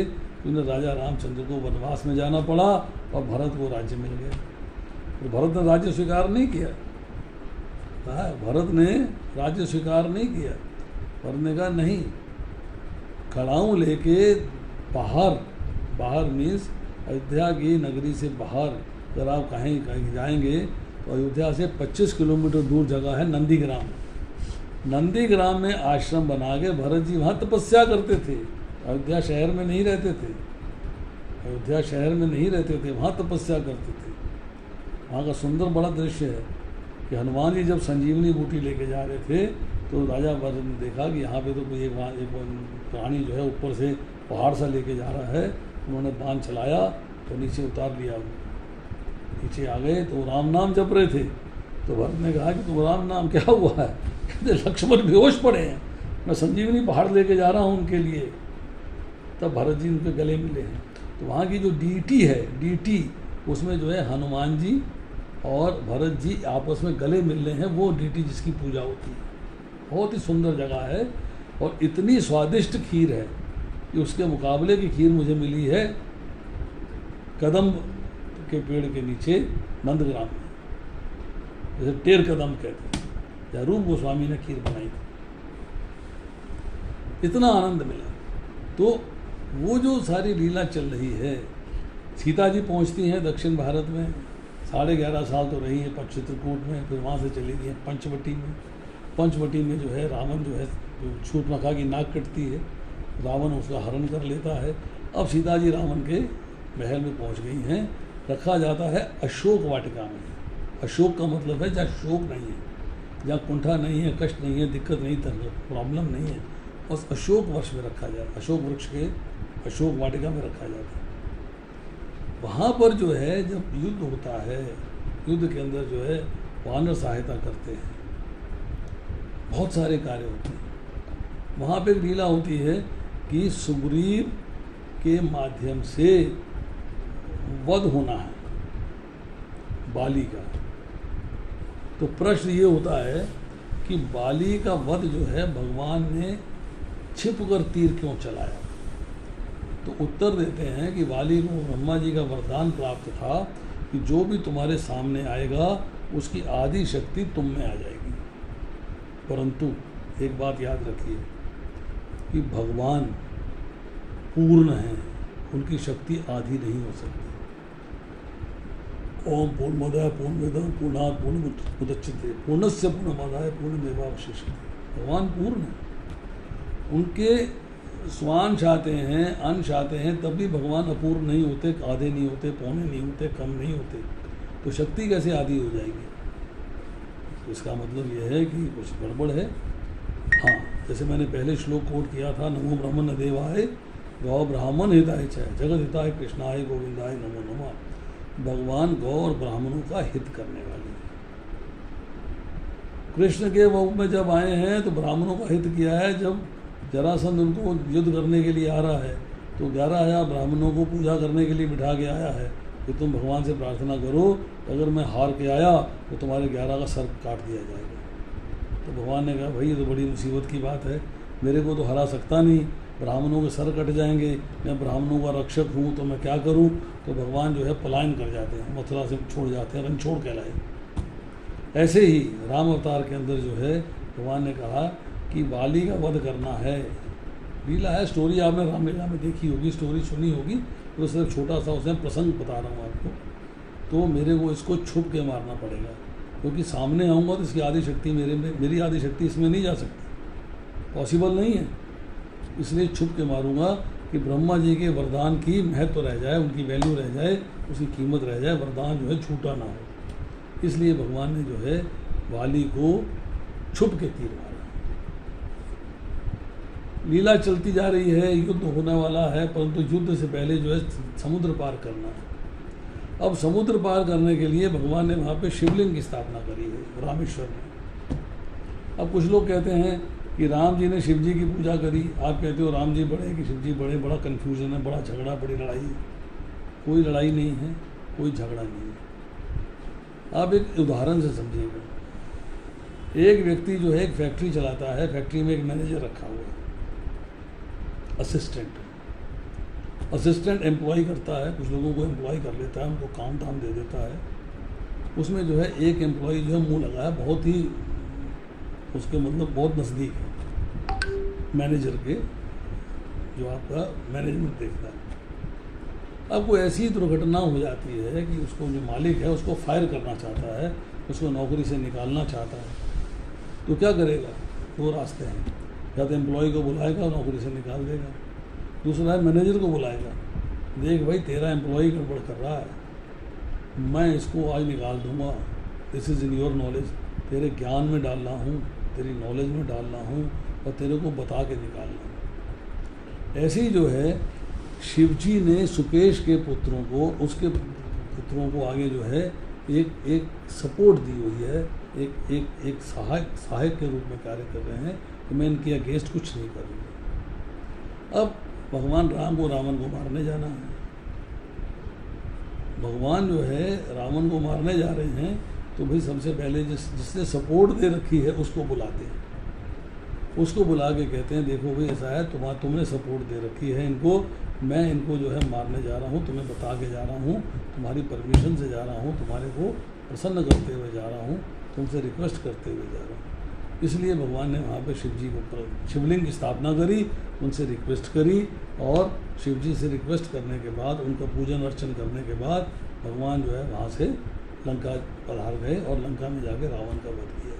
उन्हें राजा रामचंद्र को वनवास में जाना पड़ा और भरत को राज्य मिल गया। तो भरत ने राज्य स्वीकार नहीं किया, भरत ने राज्य स्वीकार नहीं किया। भरत ने कहा नहीं, खड़ाऊँ लेके बाहर मीन्स अयोध्या की नगरी से बाहर अगर आप कहीं जाएंगे तो अयोध्या से 25 किलोमीटर दूर जगह है नंदीग्राम। नंदीग्राम में आश्रम बना के भरत जी वहाँ तपस्या करते थे। अयोध्या शहर में नहीं रहते थे, अयोध्या शहर में नहीं रहते थे, वहाँ तपस्या करते थे। वहाँ का सुंदर बड़ा दृश्य है कि हनुमान जी जब संजीवनी बूटी लेके जा रहे थे तो राजा भरत ने देखा कि यहाँ पे तो कोई एक प्राणी जो है ऊपर से पहाड़ सा लेके जा रहा है। उन्होंने बाण चलाया तो नीचे उतार लिया। नीचे आ गए तो राम नाम जप रहे थे। तो भरत ने कहा कि तुम राम नाम क्या हुआ है? कहते लक्ष्मण बेहोश पड़े हैं, मैं संजीवनी पहाड़ लेके जा रहा हूँ उनके लिए। तब भरत जी उनके गले मिले हैं। तो वहाँ की जो डीटी है, डीटी उसमें जो है हनुमान जी और भरत जी आपस में गले मिल रहे हैं, वो डीटी जिसकी पूजा होती है। बहुत ही सुंदर जगह है और इतनी स्वादिष्ट खीर है कि उसके मुकाबले की खीर मुझे मिली है कदम के पेड़ के नीचे नंदग्राम में, जैसे टेर कदम कहते हैं, जहाँ रूप गोस्वामी ने खीर बनाई थी। इतना आनंद मिला। तो वो जो सारी लीला चल रही है, सीता जी पहुंचती हैं दक्षिण भारत में, 11.5 साल तो रही है चित्रकूट में, फिर वहाँ से चली गई हैं पंचवटी में। पंचवटी में जो है रावण जो है शूर्पणखा की नाक कटती है, रावण उसका हरण कर लेता है। अब सीता जी रावण के महल में पहुँच गई हैं। रखा जाता है अशोक वाटिका में। अशोक का मतलब है जहाँ शोक नहीं है, जहाँ कुंठा नहीं है, कष्ट नहीं है, दिक्कत नहीं, प्रॉब्लम नहीं है, बस अशोक वृक्ष में रखा जाता है। अशोक वृक्ष के अशोक वाटिका में रखा जाता है। वहाँ पर जो है जब युद्ध होता है, युद्ध के अंदर जो है वानर सहायता करते हैं, बहुत सारे कार्य होते हैं। वहाँ पे एक लीला होती है कि सुग्रीव के माध्यम से वध होना है बाली का। तो प्रश्न ये होता है कि बाली का वध जो है भगवान ने छिपकर तीर क्यों चलाया? तो उत्तर देते हैं कि बाली को ब्रह्मा जी का वरदान प्राप्त था कि जो भी तुम्हारे सामने आएगा उसकी आदि शक्ति तुम में आ जाएगी। परंतु एक बात याद रखिए कि भगवान पूर्ण हैं, उनकी शक्ति आधी नहीं हो सकती। ओम पूर्णमदः पूर्णमिदं पूर्णात् पूर्णमुदच्यते पूर्णस्य पूर्णमादाय पूर्णमेवावशिष्यते। भगवान पूर्ण है, उनके स्वांश आते हैं, अंश आते हैं, तब भी भगवान अपूर्ण नहीं होते, आधे नहीं होते, पौने नहीं होते, कम नहीं होते। तो शक्ति कैसे आधी हो जाएगी? तो इसका मतलब यह है कि कुछ गड़बड़ है। हाँ, जैसे मैंने पहले श्लोक कोट किया था, नमो ब्राह्मण देवाय गौ ब्राह्मण हिताय च जगत हिताय कृष्णाय गोविंदाय नमो नमः। भगवान गौ और ब्राह्मणों का हित करने वाले हैं। कृष्ण के रूप में जब आए हैं तो ब्राह्मणों का हित किया है। जब जरासंध उनको युद्ध करने के लिए आ रहा है तो 11,000 ब्राह्मणों को पूजा करने के लिए बिठा के आया है कि तुम भगवान से प्रार्थना करो, अगर मैं हार के आया तो तुम्हारे 11 का सर काट दिया जाएगा। तो भगवान ने कहा भाई ये तो बड़ी मुसीबत की बात है, मेरे को तो हरा सकता नहीं, ब्राह्मणों के सर कट जाएंगे, मैं ब्राह्मणों का रक्षक हूँ तो मैं क्या करूँ? तो भगवान जो है पलायन कर जाते हैं, मथुरा से छोड़ जाते हैं, रणछोड़ कहलाए। ऐसे ही राम अवतार के अंदर जो है भगवान ने कहा कि बाली का वध करना है। लीला है, स्टोरी आपने रामलीला में देखी होगी, स्टोरी सुनी होगी, तो सिर्फ छोटा सा उसमें प्रसंग बता रहा हूँ आपको। तो मेरे को इसको छुप के मारना पड़ेगा, क्योंकि सामने आऊँगा तो इसकी आधी शक्ति मेरी आधी शक्ति इसमें नहीं जा सकती, पॉसिबल नहीं है। इसलिए छुप के मारूंगा कि ब्रह्मा जी के वरदान की महत्व रह जाए, उनकी वैल्यू रह जाए, उसकी कीमत रह जाए, वरदान जो है छूटा ना हो। इसलिए भगवान ने जो है वाली को छुप के तीर मारा। लीला चलती जा रही है, युद्ध होने वाला है, परंतु युद्ध से पहले जो है समुद्र पार करना है। अब समुद्र पार करने के लिए भगवान ने वहाँ पे शिवलिंग की स्थापना करी है रामेश्वर में। अब कुछ लोग कहते हैं कि राम जी ने शिव जी की पूजा करी, आप कहते हो राम जी बड़े कि शिव जी बड़े, बड़ा कन्फ्यूजन है, बड़ा झगड़ा, बड़ी लड़ाई है। कोई लड़ाई नहीं है, कोई झगड़ा नहीं है। आप एक उदाहरण से समझिएगा। एक व्यक्ति जो है एक फैक्ट्री चलाता है, फैक्ट्री में एक मैनेजर रखा हुआ है, असिस्टेंट एम्प्लॉय करता है, कुछ लोगों को एम्प्लॉय कर लेता है, उनको काम धाम दे देता है। उसमें जो है एक एम्प्लॉय जो है मुँह लगाया, बहुत ही उसके मतलब बहुत नज़दीक है मैनेजर के, जो आपका मैनेजमेंट देखता है। अब कोई ऐसी दुर्घटना हो जाती है कि उसको जो मालिक है उसको फायर करना चाहता है, उसको नौकरी से निकालना चाहता है, तो क्या करेगा? दो रास्ते हैं, या तो एम्प्लॉय को बुलाएगा और नौकरी से निकाल देगा, दूसरा है मैनेजर को बुलाएगा, देख भाई तेरा एम्प्लॉय गड़बड़ कर रहा है, मैं इसको आज निकाल दूंगा, this is in your knowledge, तेरे ज्ञान में डाल रहा हूँ, तेरी नॉलेज में डाल रहा हूँ और तेरे को बता के निकालना हूँ। ऐसे ही जो है शिवजी ने सुकेश के पुत्रों को, उसके पुत्रों को आगे जो है एक सपोर्ट दी हुई है, एक सहायक के रूप में कार्य कर रहे हैं कि मैं इनके अगेंस्ट कुछ नहीं करूँगा। अब भगवान राम को रावण को मारने जाना है, भगवान जो है रावण को मारने जा रहे हैं, तो भाई सबसे पहले जिसने सपोर्ट दे रखी है उसको बुलाते हैं, उसको बुला के कहते हैं देखो भाई ऐसा है, तुमने सपोर्ट दे रखी है इनको, मैं इनको जो है मारने जा रहा हूँ, तुम्हें बता के जा रहा हूँ, तुम्हारी परमिशन से जा रहा हूँ, तुम्हारे को प्रसन्न करते हुए जा रहा हूँ, तुमसे रिक्वेस्ट करते हुए जा रहा हूँ। इसलिए भगवान ने वहाँ पे शिव जी को शिवलिंग की स्थापना करी, उनसे रिक्वेस्ट करी, और शिव जी से रिक्वेस्ट करने के बाद, उनका पूजन अर्चन करने के बाद भगवान जो है वहाँ से लंका पधार गए और लंका में जाके रावण का वध किया।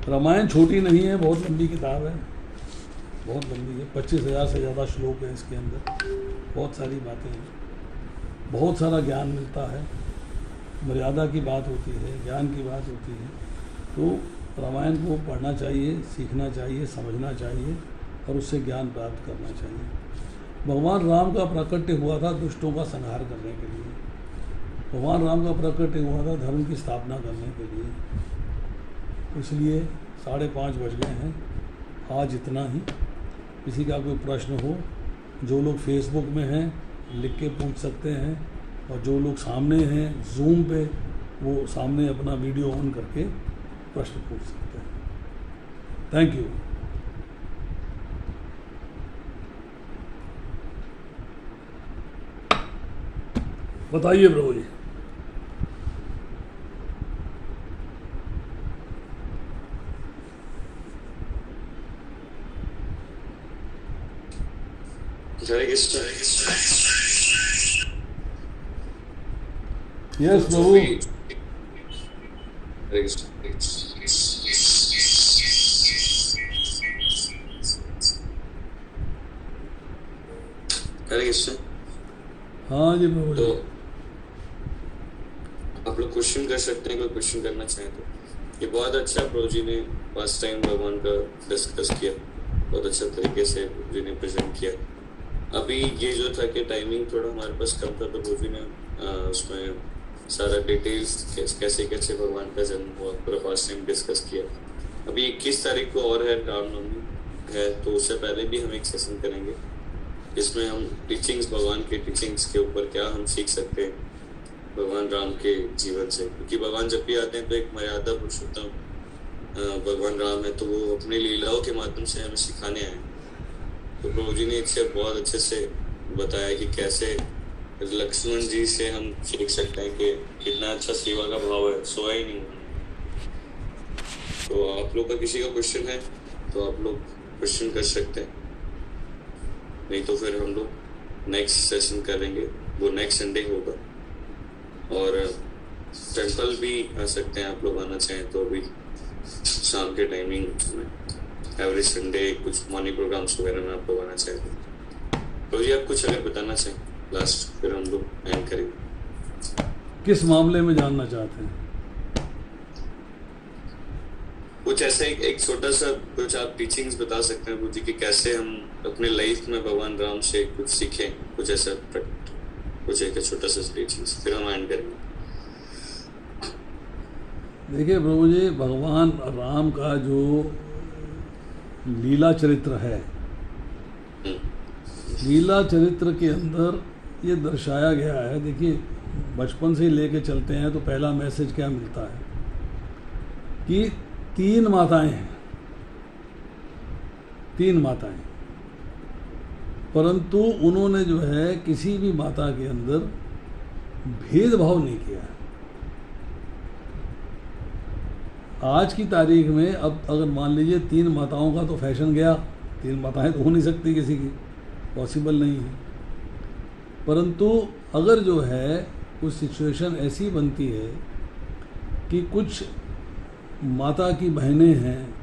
रामायण छोटी नहीं है, बहुत लंबी किताब है, बहुत लंबी है, 25,000 से ज़्यादा श्लोक हैं इसके अंदर, बहुत सारी बातें हैं, बहुत सारा ज्ञान मिलता है, मर्यादा की बात होती है, ज्ञान की बात होती है। तो रामायण को पढ़ना चाहिए, सीखना चाहिए, समझना चाहिए और उससे ज्ञान प्राप्त करना चाहिए। भगवान राम का प्राकट्य हुआ था दुष्टों का संहार करने के लिए, भगवान राम का प्राकट्य हुआ था धर्म की स्थापना करने के लिए। इसलिए 5:30 बज गए हैं, आज इतना ही। किसी का कोई प्रश्न हो, जो लोग फेसबुक में हैं लिख के पूछ सकते हैं, और जो लोग सामने हैं जूम पे, वो सामने अपना वीडियो ऑन करके प्रश्न पूछ सकते हैं। Thank you. बताइए प्रभु जी। यस प्रभु। हाँ जी प्रभु। तो आप लोग क्वेश्चन कर सकते हैं, कोई क्वेश्चन करना चाहें तो। ये बहुत अच्छा प्रभु जी ने फर्स्ट टाइम भगवान का डिस्कस किया, बहुत अच्छा तरीके से प्रभु जी ने प्रेजेंट किया। अभी ये जो था कि टाइमिंग थोड़ा हमारे पास कम था, तो प्रभु जी ने उसमें सारा डिटेल्स कैसे कैसे भगवान का जन्म हुआ पूरा फर्स्ट टाइम डिस्कस किया। अभी 21 तारीख को और है रामनवमी है, तो उससे पहले भी हम एक सेशन करेंगे जिसमें हम टीचिंग्स, भगवान के टीचिंग्स के ऊपर क्या हम सीख सकते हैं भगवान राम के जीवन से। क्योंकि भगवान जब भी आते हैं तो एक मर्यादा पुरुषोत्तम भगवान राम है, तो वो अपनी लीलाओं के माध्यम से हमें सिखाने आए। तो प्रभु जी ने इससे बहुत अच्छे से बताया कि कैसे लक्ष्मण जी से हम सीख सकते हैं कि कितना अच्छा सेवा का भाव है, सोया ही नहीं। तो आप लोग का किसी का क्वेश्चन है तो आप लोग क्वेश्चन कर सकते हैं, नहीं तो फिर हम लोग नेक्स्ट सेशन करेंगे, वो नेक्स्ट संडे होगा। और टेंपल भी आ सकते हैं आप लोग, आना चाहें तो। अभी शाम के टाइमिंग में एवरी संडे कुछ मॉर्निंग प्रोग्राम्स वगैरह में आप लोग आना चाहें तो जी आप कुछ अगर बताना चाहें लास्ट, फिर हम लोग एंड करेंगे। किस मामले में जानना चाहते हैं? कुछ ऐसे एक छोटा सा कुछ आप टीचिंग्स बता सकते हैं प्रभु जी कि कैसे हम अपने लाइफ में भगवान राम से कुछ सीखें, कुछ ऐसा कुछ एक छोटा सा टीचिंग्स, फिर हम एंड करेंगे। देखिए प्रभु जी, भगवान राम का जो लीला चरित्र है, लीला चरित्र के अंदर ये दर्शाया गया है। देखिए बचपन से ही लेके चलते हैं तो पहला मैसेज क्या मिलता है कि 3 माताएं हैं, 3 माताएं, परंतु उन्होंने जो है किसी भी माता के अंदर भेदभाव नहीं किया है। आज की तारीख में अब अगर मान लीजिए 3 माताओं का तो फैशन गया, 3 माताएं तो हो नहीं सकती किसी की, पॉसिबल नहीं है। परंतु अगर जो है कुछ सिचुएशन ऐसी बनती है कि कुछ माता की बहनें हैं,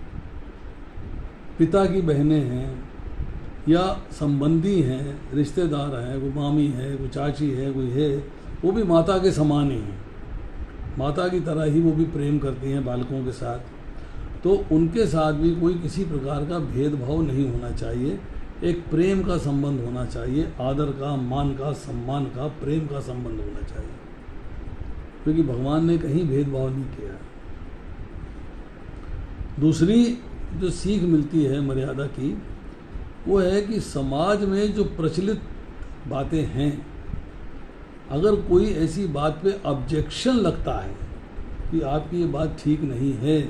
पिता की बहनें हैं, या संबंधी हैं, रिश्तेदार हैं, कोई मामी है, कोई चाची है, कोई है, वो भी माता के समान ही हैं, माता की तरह ही वो भी प्रेम करती हैं बालकों के साथ। तो उनके साथ भी कोई किसी प्रकार का भेदभाव नहीं होना चाहिए, एक प्रेम का संबंध होना चाहिए, आदर का, मान का, सम्मान का, प्रेम का संबंध होना चाहिए, क्योंकि भगवान ने कहीं भेदभाव नहीं किया। दूसरी जो सीख मिलती है मर्यादा की, वो है कि समाज में जो प्रचलित बातें हैं, अगर कोई ऐसी बात पे ऑब्जेक्शन लगता है कि आपकी ये बात ठीक नहीं है,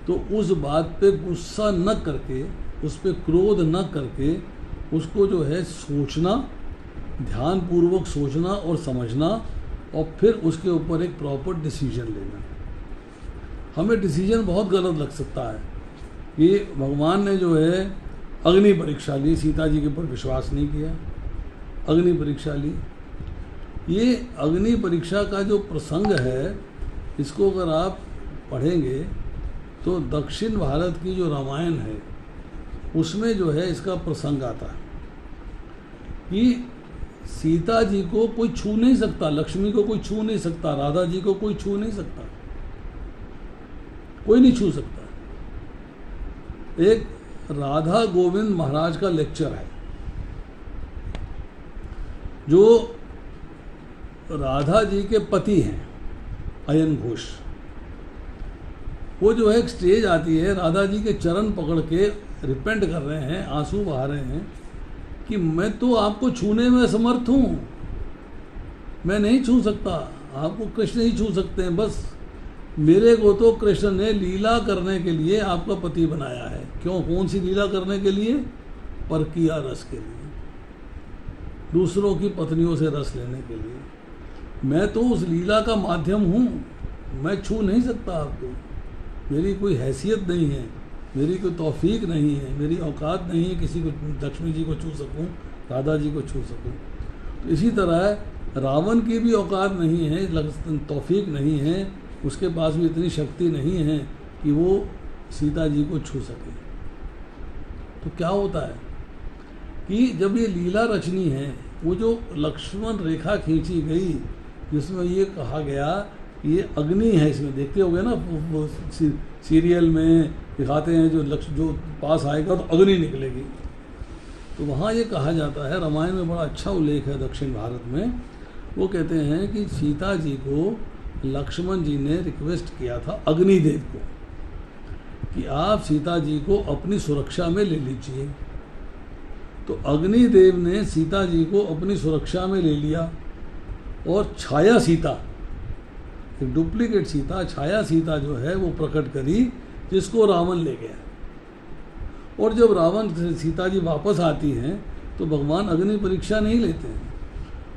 तो उस बात पे गुस्सा न करके, उस पे क्रोध न करके, उसको जो है सोचना, ध्यानपूर्वक सोचना और समझना, और फिर उसके ऊपर एक प्रॉपर डिसीजन लेना। हमें डिसीजन बहुत गलत लग सकता है कि भगवान ने जो है अग्नि परीक्षा ली, सीता जी के ऊपर विश्वास नहीं किया, अग्नि परीक्षा ली। ये अग्नि परीक्षा का जो प्रसंग है, इसको अगर आप पढ़ेंगे तो दक्षिण भारत की जो रामायण है उसमें जो है इसका प्रसंग आता है कि सीता जी को कोई छू नहीं सकता, लक्ष्मी को कोई छू नहीं सकता, राधा जी को कोई छू नहीं सकता, कोई नहीं छू सकता। एक राधा गोविंद महाराज का लेक्चर है, जो राधा जी के पति हैं अयन घोष। वो जो है एक स्टेज आती है, राधा जी के चरण पकड़ के रिपेंट कर रहे हैं, आंसू बहा रहे हैं कि मैं तो आपको छूने में असमर्थ हूँ, मैं नहीं छू सकता, आपको कृष्ण ही छू सकते हैं, बस मेरे को तो कृष्ण ने लीला करने के लिए आपका पति बनाया है। क्यों, कौन सी लीला करने के लिए? परकिया रस के लिए, दूसरों की पत्नियों से रस लेने के लिए। मैं तो उस लीला का माध्यम हूँ, मैं छू नहीं सकता आपको, मेरी कोई हैसियत नहीं है, मेरी कोई तौफीक नहीं है, मेरी औकात नहीं है किसी को, लक्ष्मी जी को छू सकूं, राधा जी को छू सकूं। तो इसी तरह रावण की भी औकात नहीं है, तौफीक नहीं है, उसके पास भी इतनी शक्ति नहीं है कि वो सीता जी को छू सके। तो क्या होता है कि जब ये लीला रचनी है, वो जो लक्ष्मण रेखा खींची गई जिसमें ये कहा गया ये अग्नि है, इसमें देखते होगे ना वो सीरियल में दिखाते हैं जो पास आएगा तो अग्नि निकलेगी। तो वहाँ ये कहा जाता है, रामायण में बड़ा अच्छा उल्लेख है दक्षिण भारत में, वो कहते हैं कि सीता जी को लक्ष्मण जी ने रिक्वेस्ट किया था अग्निदेव को कि आप सीता जी को अपनी सुरक्षा में ले लीजिए। तो अग्निदेव ने सीता जी को अपनी सुरक्षा में ले लिया और छाया सीता, एक डुप्लीकेट सीता, छाया सीता जो है वो प्रकट करी, जिसको रावण ले गया। और जब रावण से सीता जी वापस आती हैं तो भगवान अग्नि परीक्षा नहीं लेते हैं,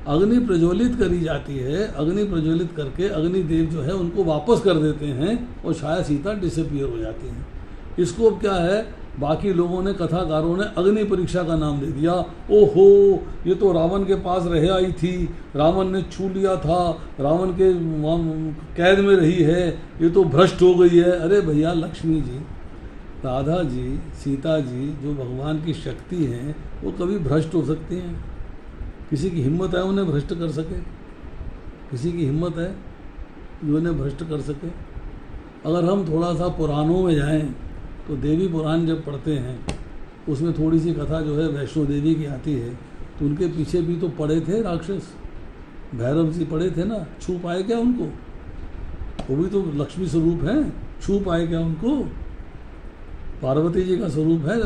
अग्नि प्रज्वलित करी जाती है, अग्नि प्रज्वलित करके अग्निदेव जो है उनको वापस कर देते हैं और छाया सीता डिसअपीयर हो जाती हैं। इसको अब क्या है, बाकी लोगों ने, कथाकारों ने अग्नि परीक्षा का नाम दे दिया। ओहो, ये तो रावण के पास रह आई थी, रावण ने छू लिया था, रावण के कैद में रही है, ये तो भ्रष्ट हो गई है। अरे भैया, लक्ष्मी जी, राधा जी, सीता जी जो भगवान की शक्ति हैं, वो कभी भ्रष्ट हो सकती हैं? किसी की हिम्मत है उन्हें भ्रष्ट कर सके? किसी की हिम्मत है जो उन्हें भ्रष्ट कर सके? अगर हम थोड़ा सा पुराणों में जाएं तो देवी पुराण जब पढ़ते हैं उसमें थोड़ी सी कथा जो है वैष्णो देवी की आती है, तो उनके पीछे भी तो पड़े थे राक्षस, भैरव जी पड़े थे ना, छू पाए क्या उनको? वो भी तो लक्ष्मी स्वरूप हैं, छू पाए क्या उनको? पार्वती जी का स्वरूप है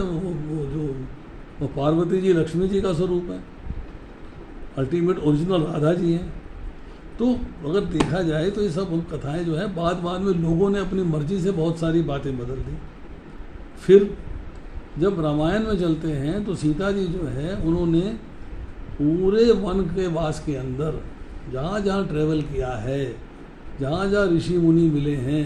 वो पार्वती जी लक्ष्मी जी का स्वरूप है, अल्टीमेट ओरिजिनल राधा जी हैं। तो अगर देखा जाए तो ये सब कथाएं जो है बाद में लोगों ने अपनी मर्जी से बहुत सारी बातें बदल दी। फिर जब रामायण में चलते हैं तो सीता जी जो है उन्होंने पूरे वन के वास के अंदर जहाँ जहाँ ट्रैवल किया है, जहाँ जहाँ ऋषि मुनि मिले हैं,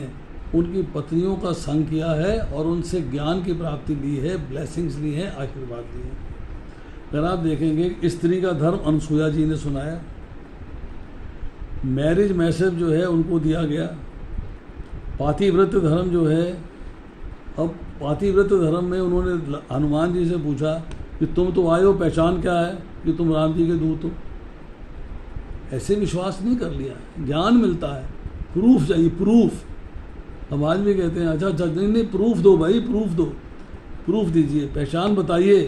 उनकी पत्नियों का संग किया है और उनसे ज्ञान की प्राप्ति ली है, ब्लेसिंग्स ली हैं, आशीर्वाद लिए हैं। अगर आप देखेंगे स्त्री का धर्म अनसुया जी ने सुनाया, मैरिज मैसेज जो है उनको दिया गया, पातिव्रत धर्म जो है, अब पातिव्रत धर्म में उन्होंने हनुमान जी से पूछा कि तुम तो आए हो, पहचान क्या है कि तुम राम जी के दूत हो। ऐसे विश्वास नहीं कर लिया, ज्ञान मिलता है, प्रूफ चाहिए, प्रूफ। हम आज भी कहते हैं अच्छा नहीं प्रूफ दो भाई, प्रूफ दो, प्रूफ दीजिए, पहचान बताइए।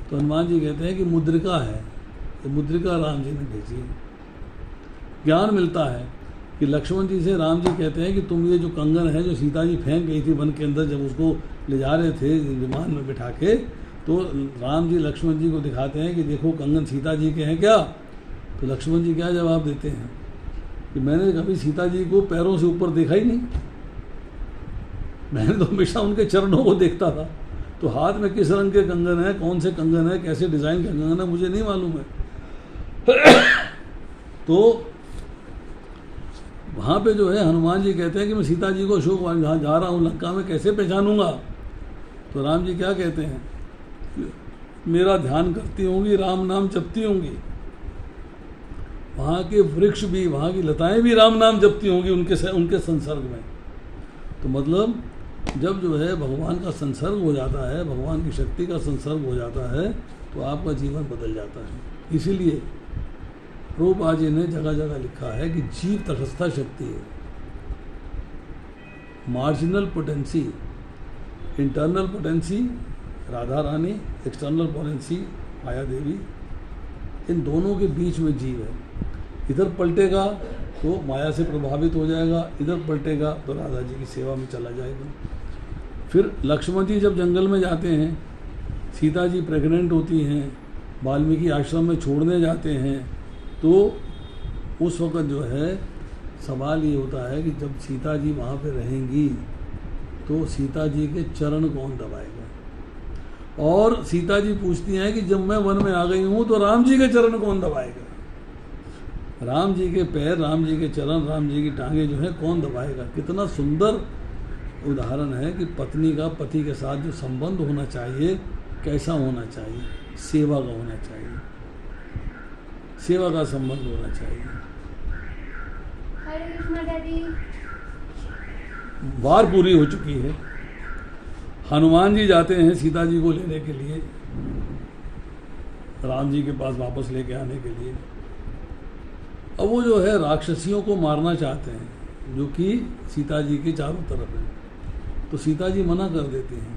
तो हनुमान जी कहते हैं कि मुद्रिका है, तो मुद्रिका राम जी ने भेजी है। ज्ञान मिलता है कि लक्ष्मण जी से राम जी कहते हैं कि तुम ये जो कंगन है जो सीता जी फेंक गई थी वन के अंदर, जब उसको ले जा रहे थे विमान में बिठा के, तो राम जी लक्ष्मण जी को दिखाते हैं कि देखो कंगन सीता जी के हैं क्या। तो लक्ष्मण जी क्या जवाब देते हैं कि मैंने कभी सीता जी को पैरों से ऊपर देखा ही नहीं, मैंने तो हमेशा उनके चरणों को देखता था। तो हाथ में किस रंग के कंगन है, कौन से कंगन है, कैसे डिज़ाइन का कंगन है, मुझे नहीं मालूम है। तो वहाँ पे जो है हनुमान जी कहते हैं कि मैं सीता जी को अशोक वन जहाँ जा रहा हूँ लंका में कैसे पहचानूंगा। तो राम जी क्या कहते हैं, मेरा ध्यान करती होंगी, राम नाम जपती होंगी, वहाँ के वृक्ष भी, वहाँ की लताएं भी राम नाम जपती होंगी उनके संसर्ग में। तो मतलब जब जो है भगवान का संसर्ग हो जाता है, भगवान की शक्ति का संसर्ग हो जाता है, तो आपका जीवन बदल जाता है। इसीलिए प्रभुपाद जी ने जगह जगह लिखा है कि जीव तटस्था शक्ति है, marginal potency, internal potency Radha Rani, external potency Maya Devi, इन दोनों के बीच में जीव है। इधर पलटेगा तो माया से प्रभावित हो जाएगा, इधर पलटेगा तो राधा जी की सेवा में चला जाएगा। फिर लक्ष्मण जी जब जंगल में जाते हैं, सीता जी प्रेग्नेंट होती हैं, वाल्मीकि आश्रम में छोड़ने जाते हैं, तो उस वक़्त जो है सवाल ये होता है कि जब सीता जी वहाँ पे रहेंगी तो सीता जी के चरण कौन दबाएगा। और सीता जी पूछती हैं कि जब मैं वन में आ गई हूँ तो राम जी के चरण कौन दबाएगा। राम जी के पैर, राम जी के चरण, राम जी की टांगें जो है कौन दबाएगा। कितना सुंदर उदाहरण है कि पत्नी का पति के साथ जो संबंध होना चाहिए कैसा होना चाहिए, सेवा का होना चाहिए, सेवा का संबंध होना चाहिए। हरे कृष्णा डैडी। वार पूरी हो चुकी है, हनुमान जी जाते हैं सीता जी को लेने के लिए, राम जी के पास वापस लेके आने के लिए। अब वो जो है राक्षसियों को मारना चाहते हैं जो कि सीता जी के चारों तरफ है। तो सीता जी मना कर देती हैं,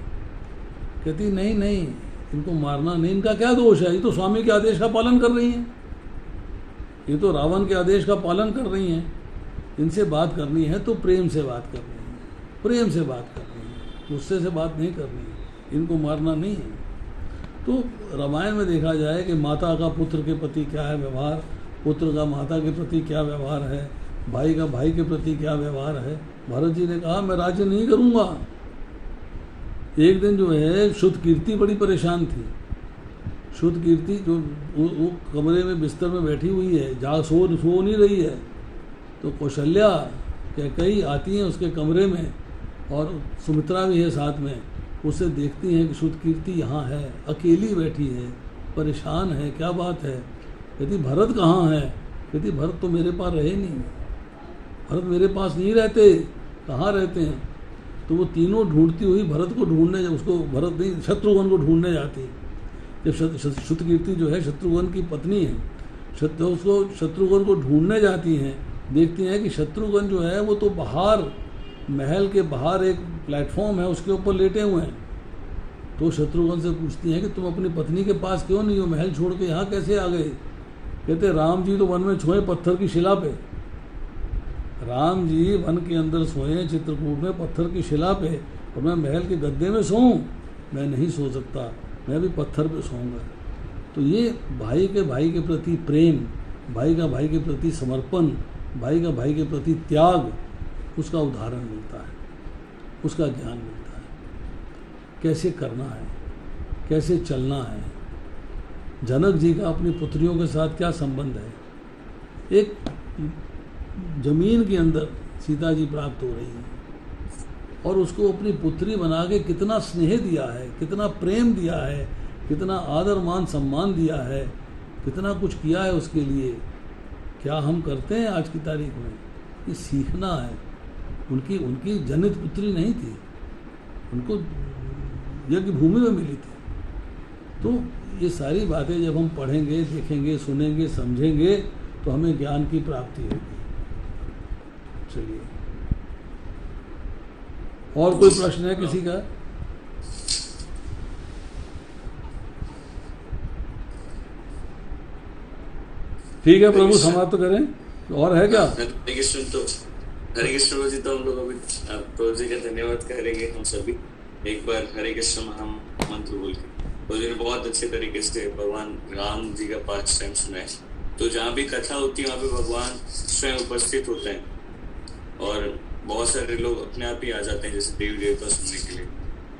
कहती नहीं नहीं इनको मारना नहीं, इनका क्या दोष है, ये तो स्वामी के आदेश का पालन कर रही हैं, ये तो रावण के आदेश का पालन कर रही हैं, इनसे बात करनी है तो प्रेम से बात करनी है, प्रेम से बात करनी है, गुस्से से बात नहीं करनी है, इनको मारना नहीं है। तो रामायण में देखा जाए कि माता का पुत्र के प्रति क्या है व्यवहार, पुत्र का माता के प्रति क्या व्यवहार है, भाई का भाई के प्रति क्या व्यवहार है। भरत जी ने कहा मैं राज्य नहीं करूँगा। एक दिन जो है शुद्ध कीर्ति बड़ी परेशान थी, शुद्ध कीर्ति जो वो कमरे में बिस्तर में बैठी हुई है, सो नहीं रही है। तो कौशल्या कैकेयी आती हैं उसके कमरे में और सुमित्रा भी है साथ में, उसे देखती हैं कि शुद्ध कीर्ति यहाँ है, अकेली बैठी है, परेशान है, क्या बात है। कहती भरत कहाँ है, कहती भरत तो मेरे पास रहे नहीं, भरत मेरे पास नहीं रहते, कहाँ रहते हैं। तो वो तीनों ढूंढती हुई भरत को ढूंढने, उसको भरत नहीं शत्रुघ्न को ढूंढने जाती। जब शुद्ध कीर्ति जो है शत्रुघ्न की पत्नी है, उसको शत्रुघ्न को ढूंढने जाती हैं, देखती हैं कि शत्रुघ्न जो है वो तो बाहर महल के बाहर एक प्लेटफॉर्म है उसके ऊपर लेटे हुए हैं। तो शत्रुघ्न से पूछती हैं कि तुम अपनी पत्नी के पास क्यों नहीं हो, महल छोड़ के यहाँ कैसे आ गए। कहते राम जी तो वन में सोए पत्थर की शिला पे, राम जी वन के अंदर सोए चित्रकूट में पत्थर की शिला पे, और मैं महल के गद्दे में सोऊं, मैं नहीं सो सकता, मैं भी पत्थर पे सोऊंगा। तो ये भाई के प्रति प्रेम, भाई का भाई के प्रति समर्पण, भाई का भाई के प्रति त्याग, उसका उदाहरण मिलता है, उसका ज्ञान मिलता है, कैसे करना है, कैसे चलना है। जनक जी का अपनी पुत्रियों के साथ क्या संबंध है। एक जमीन के अंदर सीता जी प्राप्त हो रही है और उसको अपनी पुत्री बना के कितना स्नेह दिया है, कितना प्रेम दिया है, कितना आदर मान सम्मान दिया है, कितना कुछ किया है उसके लिए। क्या हम करते हैं आज की तारीख में? ये सीखना है, उनकी उनकी जनित पुत्री नहीं थी, उनको यज्ञ भूमि में मिली थी। तो ये सारी बातें जब हम पढ़ेंगे, देखेंगे, सुनेंगे, समझेंगे तो हमें ज्ञान की प्राप्ति होगी। चलिए, और कोई प्रश्न है किसी का? ठीक है प्रभु, समाप्त करें। और है क्या? हरे कृष्ण जी, तो हम लोग अभी प्रभु जी का धन्यवाद करेंगे हम सभी एक बार हरे कृष्ण महामंत्र बोल के। प्रभु जी ने बहुत अच्छे तरीके से भगवान राम जी का पास टाइम सुनाया। तो जहाँ भी कथा होती है वहाँ पे भगवान स्वयं उपस्थित होते हैं और बहुत सारे लोग अपने आप ही आ जाते हैं, जैसे देवी देवता सुनने के लिए।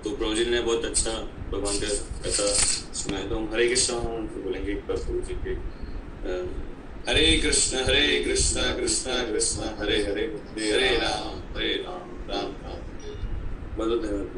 तो प्रभु जी ने बहुत अच्छा भगवान का कथा सुनाया। तो हम हरे कृष्ण महामंत्र बोलेंगे एक बार प्रभु जी के। हरे कृष्ण कृष्ण कृष्ण हरे हरे, हरे राम राम राम। बहुत धन्यवाद।